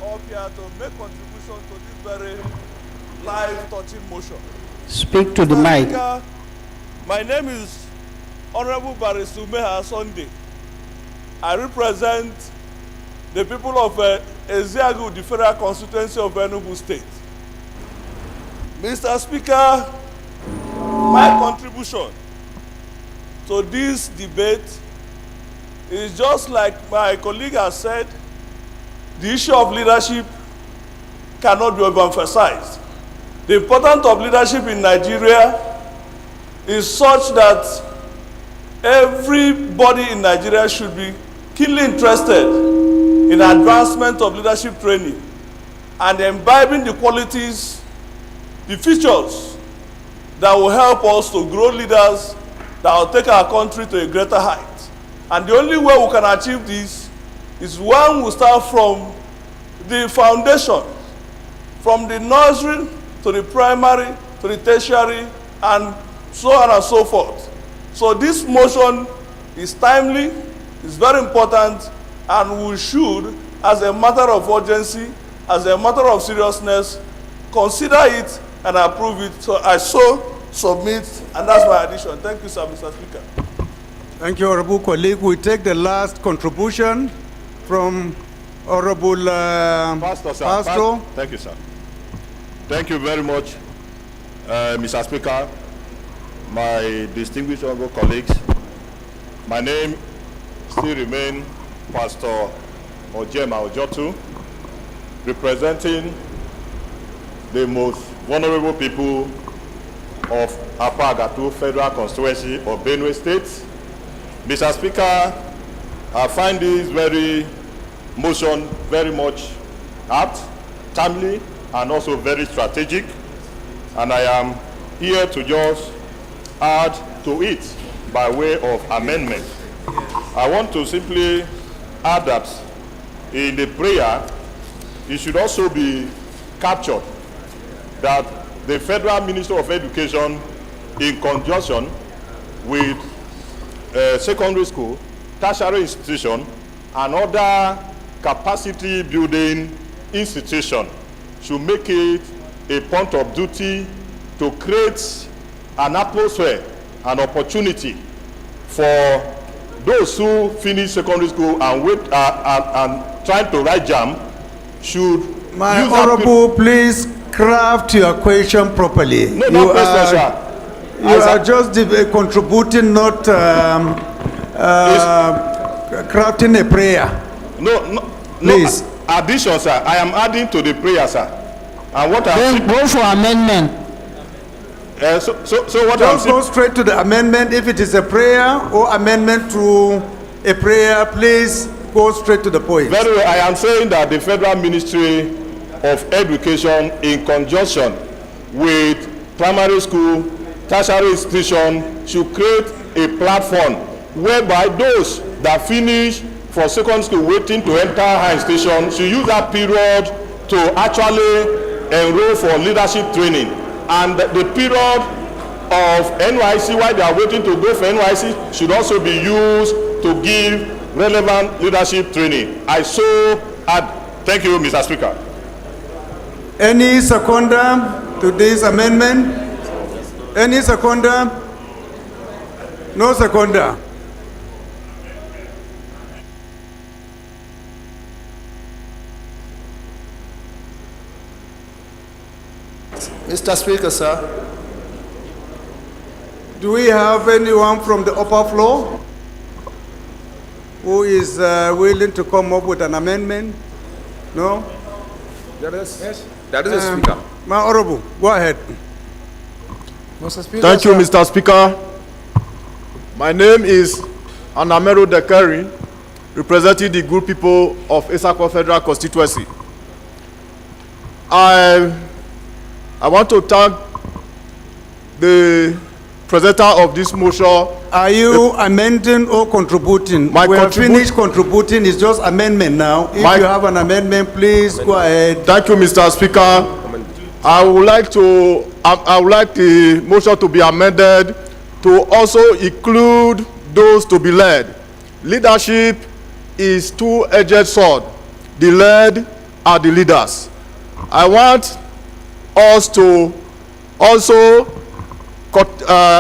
up here to make contribution to this very life-touching motion. Speak to the mic. Speaker, my name is Honorable Barisumeha Sunday. I represent the people of Eziagu, the federal constituency of Enugu State. Mr. Speaker, my contribution to this debate is just like my colleague has said, the issue of leadership cannot be overemphasized. The importance of leadership in Nigeria is such that everybody in Nigeria should be keenly interested in advancement of leadership training and imbibing the qualities, the features that will help us to grow leaders that will take our country to a greater height. And the only way we can achieve this is when we start from the foundation, from the nursery to the primary to the tertiary and so on and so forth. So this motion is timely, is very important, and we should, as a matter of urgency, as a matter of seriousness, consider it and approve it. So I submit, and that's my addition. Thank you, sir, Mr. Speaker. Thank you, Honorable colleague. We take the last contribution from Honorable Pastor, sir. Pastor. Thank you, sir. Thank you very much, Mr. Speaker, my distinguished honorable colleagues. My name still remains Pastor Ojema Ojotu, representing the most vulnerable people of Apagatu Federal Constituency of Benue State. Mr. Speaker, I find this motion very much apt, timely, and also very strategic, and I am here to just add to it by way of amendment. I want to simply add that in the prayer, it should also be captured that the Federal Minister of Education, in conjunction with secondary school, tertiary institution, and other capacity building institution, should make it a point of duty to create an atmosphere, an opportunity for those who finish secondary school and wait and trying to write JAM should. My honorable, please craft your question properly. No, no question, sir. You are just contributing, not crafting a prayer. No, please. No, addition, sir. I am adding to the prayer, sir. And what Go for amendment. So what just go straight to the amendment. If it is a prayer or amendment to a prayer, please go straight to the point. Very well. I am saying that the Federal Ministry of Education, in conjunction with primary school, tertiary institution, should create a platform whereby those that finish for secondary school waiting to enter higher institution should use that period to actually enroll for leadership training. And the period of NYC, while they are waiting to go for NYC, should also be used to give relevant leadership training. I so add. Thank you, Mr. Speaker. Any seconder to this amendment? Any seconder? No seconder. Mr. Speaker, sir. Do we have anyone from the upper floor who is willing to come up with an amendment? No? Yes. That is the Speaker. My honorable, go ahead. Mr. Speaker, Thank you, Mr. Speaker. My name is Anamero Dekari, representing the good people of Esako Federal Constituency. I want to thank the presenter of this motion. Are you amending or contributing? We have finished contributing. It's just amendment now. If you have an amendment, please go ahead. Thank you, Mr. Speaker. I would like the motion to be amended to also include those to be led. Leadership is two-edged sword. The led are the leaders. I want us to also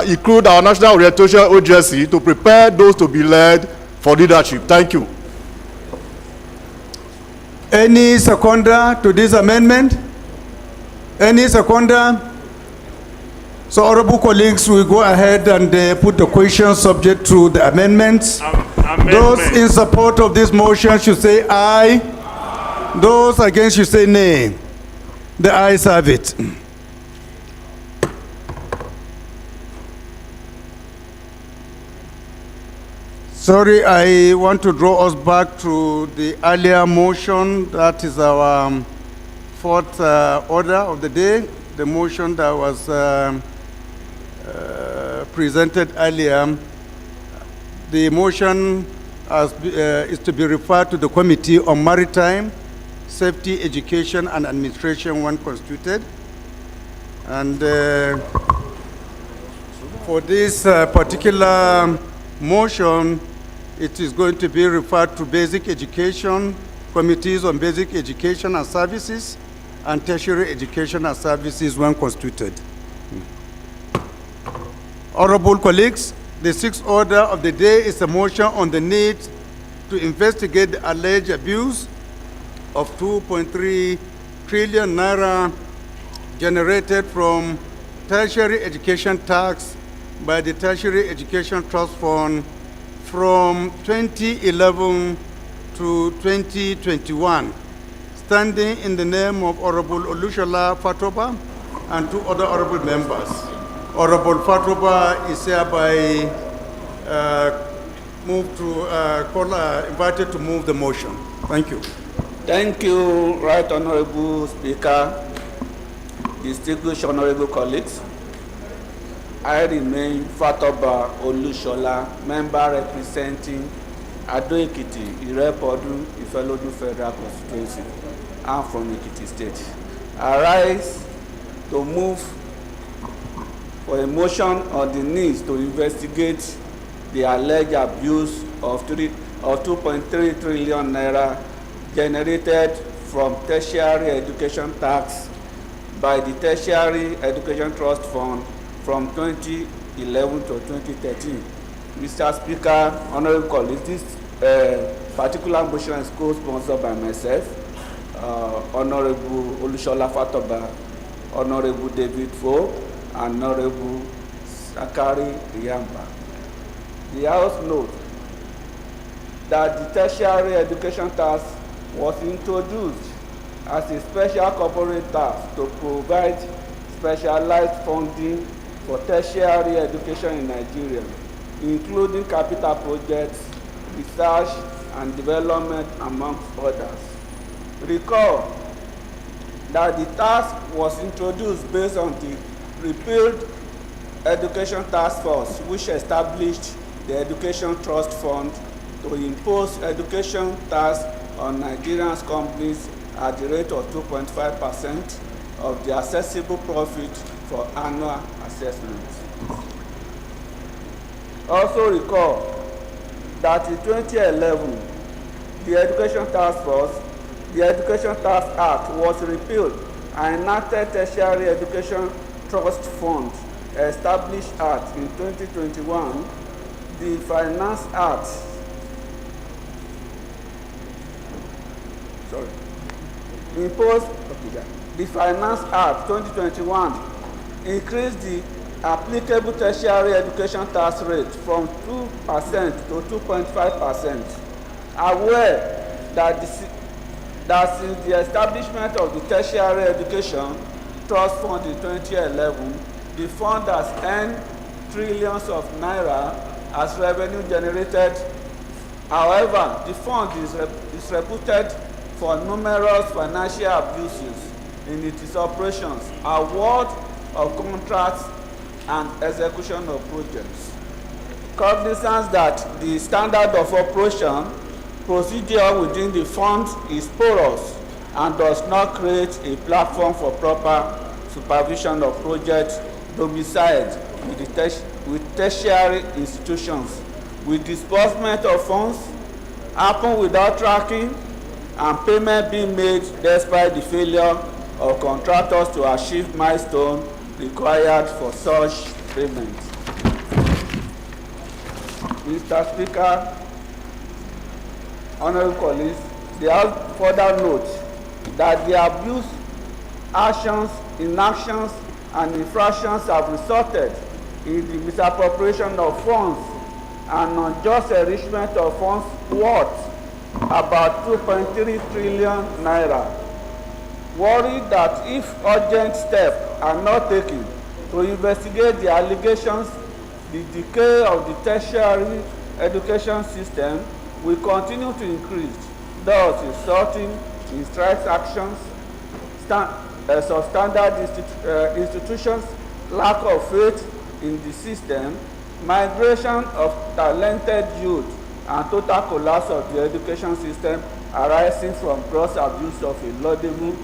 include our National Orientation Agency to prepare those to be led for leadership. Thank you. Any seconder to this amendment? Any seconder? So, honorable colleagues, we go ahead and put the question subject to the amendments. Those in support of this motion should say aye. Those against should say nay. The ayes have it. Sorry, I want to draw us back to the earlier motion. That is our fourth order of the day, the motion that was presented earlier. The motion is to be referred to the Committee on Maritime, Safety, Education, and Administration when constituted. And for this particular motion, it is going to be referred to Basic Education, Committees on Basic Education and Services, and Tertiary Education and Services when constituted. Honorable colleagues, the sixth order of the day is a motion on the need to investigate the alleged abuse of 2.3 trillion naira generated from tertiary education tax by the Tertiary Education Trust Fund from 2011 to 2021, standing in the name of Honorable Olushola Fatoba and two other honorable members. Honorable Fatoba is hereby invited to move the motion. Thank you. Thank you, Right Honorable Speaker, distinguished honorable colleagues. I remain Fatoba Olushola, member representing Ado-Ekiti, Irepodu, Ifelodun Federal Constituency. I'm from Ekiti State. I rise to move for a motion on the need to investigate the alleged abuse of 2.3 trillion naira generated from tertiary education tax by the Tertiary Education Trust Fund from 2011 to 2013. Mr. Speaker, honorable colleagues, this particular motion is co-sponsored by myself, Honorable Olushola Fatoba, Honorable David Fo, and Honorable Sakari Riyamba. The House notes that the tertiary education tax was introduced as a special corporate tax to provide specialized funding for tertiary education in Nigeria, including capital projects, research and development, amongst others. Recall that the tax was introduced based on the repealed Education Task Force, which established the Education Trust Fund to impose education tax on Nigerian companies at the rate of 2.5% of the accessible profit for annual assessments. Also recall that in 2011, the Education Task Force, the Education Tax Act was repealed and enacted Tertiary Education Trust Fund, established Act in 2021, the Finance Act, the Finance Act 2021 increased the applicable tertiary education tax rate from 2% to 2.5%. Aware that since the establishment of the Tertiary Education Trust Fund in 2011, the fund has earned trillions of naira as revenue generated. However, the fund is reputed for numerous financial abuses in its operations, award of contracts, and execution of projects. Cognizance that the standard of operation procedure within the fund is porous and does not create a platform for proper supervision of projects domiciled with tertiary institutions, with disbursement of funds happen without tracking and payment being made despite the failure of contractors to achieve milestones required for such payment. Mr. Speaker, honorable colleagues, the House further notes that the abuse, actions, inactions, and infractions have resulted in the misappropriation of funds and unjust enrichment of funds worth about 2.3 trillion naira. Worried that if urgent steps are not taken to investigate the allegations, the decay of the tertiary education system will continue to increase, thus resulting in strike actions, substandard institutions, lack of faith in the system, migration of talented youth, and total collapse of the education system arising from gross abuse of a laudable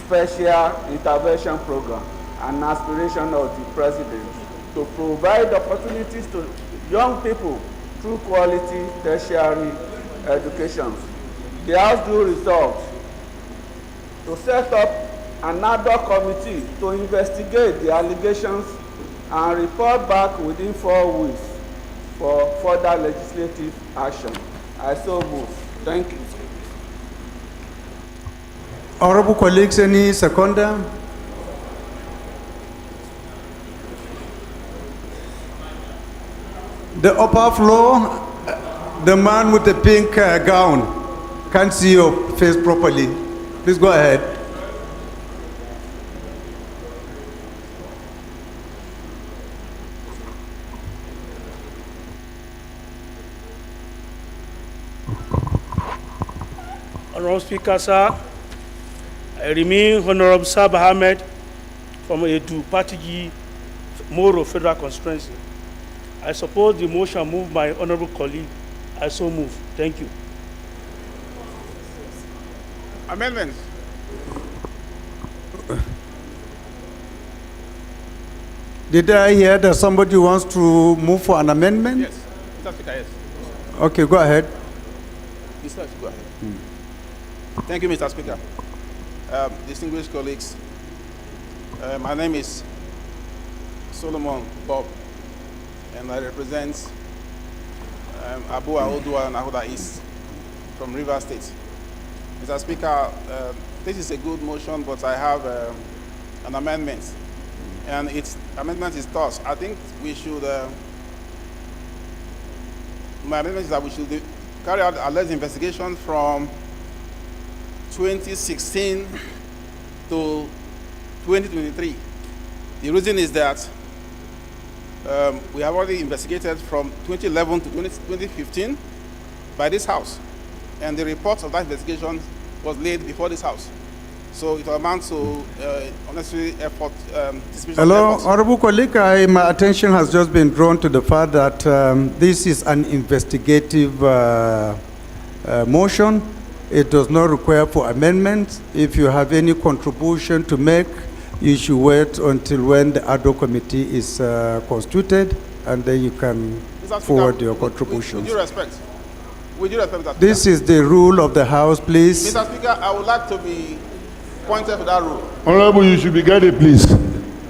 special intervention program and aspiration of the president to provide opportunities to young people through quality tertiary education. The House do resolve to set up an ad hoc committee to investigate the allegations and report back within 4 weeks for further legislative action. I so move. Thank you. Honorable colleagues, any seconder? The upper floor, the man with the pink gown, can't see your face properly. Please go ahead. Honorable Speaker, sir, I remain Honorable Sab Ahmed from Edu Patigi, Moro Federal Constituency. I support the motion moved by honorable colleague. I so move. Thank you. Amendments. Did I hear that somebody wants to move for an amendment? Yes, Mr. Speaker, yes. Okay, go ahead. Mr. Go ahead. Thank you, Mr. Speaker. Distinguished colleagues, my name is Solomon Bob, and I represent Abu Aodua and Ahoda East from River State. Mr. Speaker, this is a good motion, but I have an amendment. And its amendment is thus. I think we should, my amendment is that we should carry out a less investigation from 2016 to 2023. The reason is that we have already investigated from 2011 to 2015 by this House. And the report of that investigation was laid before this House. So it amounts to unnecessary effort. Hello, honorable colleague. My attention has just been drawn to the fact that this is an investigative motion. It does not require for amendment. If you have any contribution to make, you should wait until when the ad hoc committee is constituted, and then you can forward your contributions. With due respect, Mr. Speaker. This is the rule of the House, please. Mr. Speaker, I would like to be pointed to that rule. Honorable, you should be guided, please.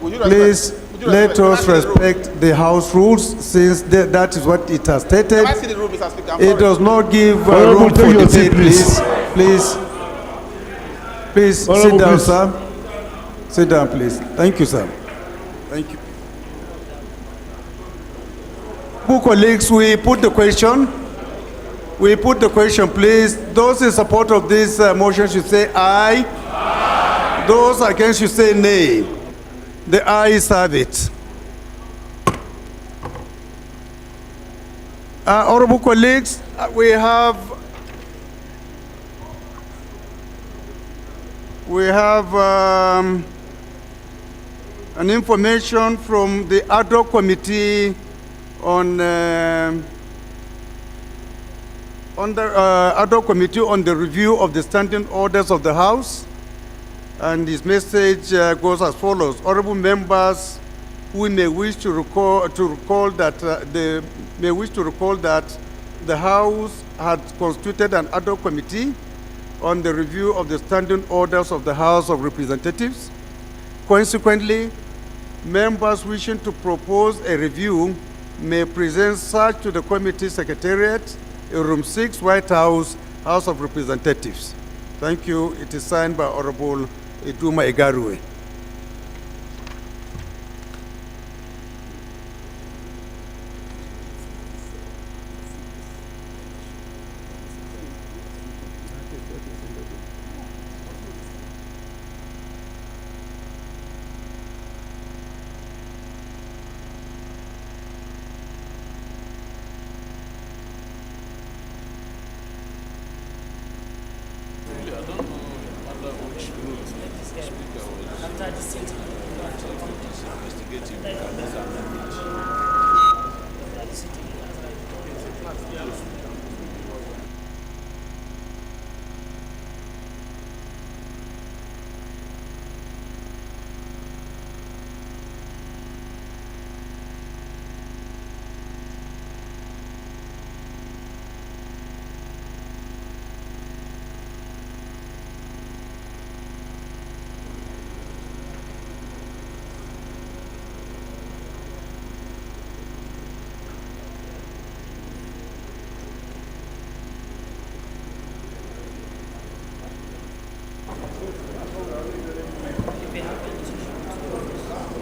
Please let us respect the House rules, since that is what it has stated. Can I see the rule, Mr. Speaker? It does not give room for debate, please. Please sit down, sir. Sit down, please. Thank you, sir. Thank you. Who colleagues, we put the question. We put the question, please. Those in support of this motion should say aye. Aye. Those against should say nay. The ayes have it. Honorable colleagues, we have an information from the ad hoc committee on ad hoc committee on the review of the standing orders of the House, and his message goes as follows: honorable members who may wish to recall that the House had constituted an ad hoc committee on the review of the standing orders of the House of Representatives. Consequently, members wishing to propose a review may present such to the committee secretariat in room 6, White House, House of Representatives. Thank you. It is signed by Honorable Iduma Igarue.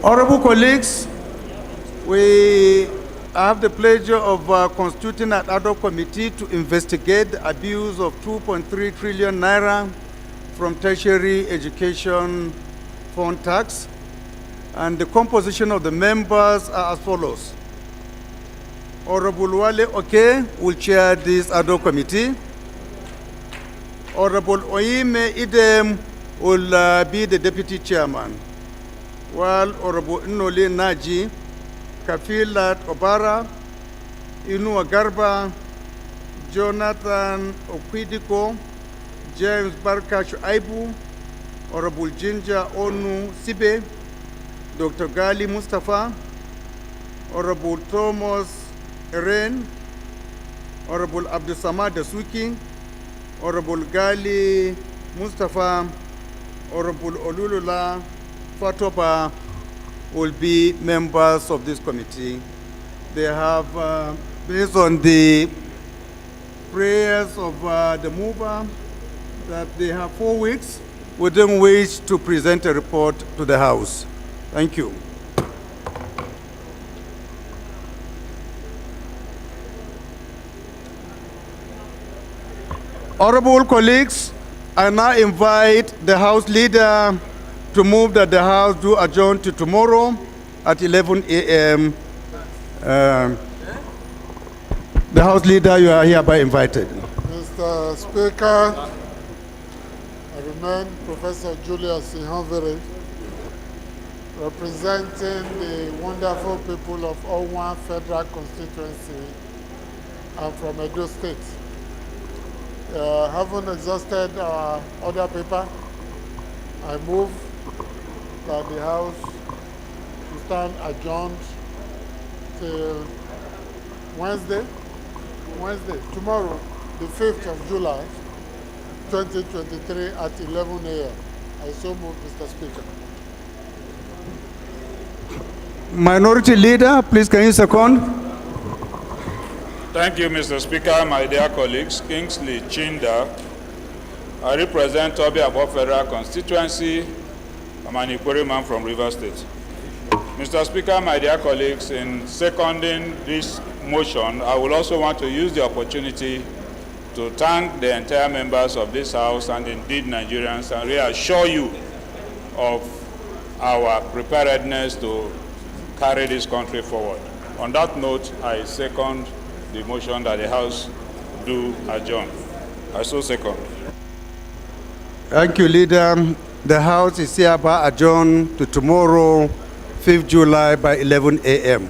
Honorable colleagues, we have the pleasure of constituting an ad hoc committee to investigate the abuse of 2.3 trillion naira from tertiary education fund tax. And the composition of the members are as follows. Honorable Wale Oke will chair this ad hoc committee. Honorable Oime Idem will be the deputy chairman, while Honorable Nnoli Naji, Kafilat Obara, Inua Garba, Jonathan Okwidiko, James Barka Shuaibu, Honorable Ginger Onu Sibe, Dr. Gali Mustafa, Honorable Thomas Eren, Honorable Abdusamad Dasuki, Honorable Gali Mustafa, Honorable Olulula Fatopa will be members of this committee. They have, based on the prayers of the mover, that they have 4 weeks within which to present a report to the House. Thank you. Honorable colleagues, I now invite the House Leader to move that the House do adjourn to tomorrow at 11 a.m. The House Leader, you are hereby invited. Mr. Speaker, I remain Professor Julius Ihonvere, representing the wonderful people of Owan Federal Constituency. I'm from Edo State. Having exhausted our order paper, I move that the House to stand adjourned till Wednesday, tomorrow, the 5th of July, 2023 at 11 a.m. I so move, Mr. Speaker. Minority Leader, please can you second? Thank you, Mr. Speaker, my dear colleagues. Kingsley Chinda. I represent Obiabo Federal Constituency. I'm an Ikwere man from Rivers State. Mr. Speaker, my dear colleagues, in seconding this motion, I will also want to use the opportunity to thank the entire members of this House and indeed Nigerians and reassure you of our preparedness to carry this country forward. On that note, I second the motion that the House do adjourn. I so second. Thank you, Leader. The House is hereby adjourned to tomorrow, 5th July by 11 a.m.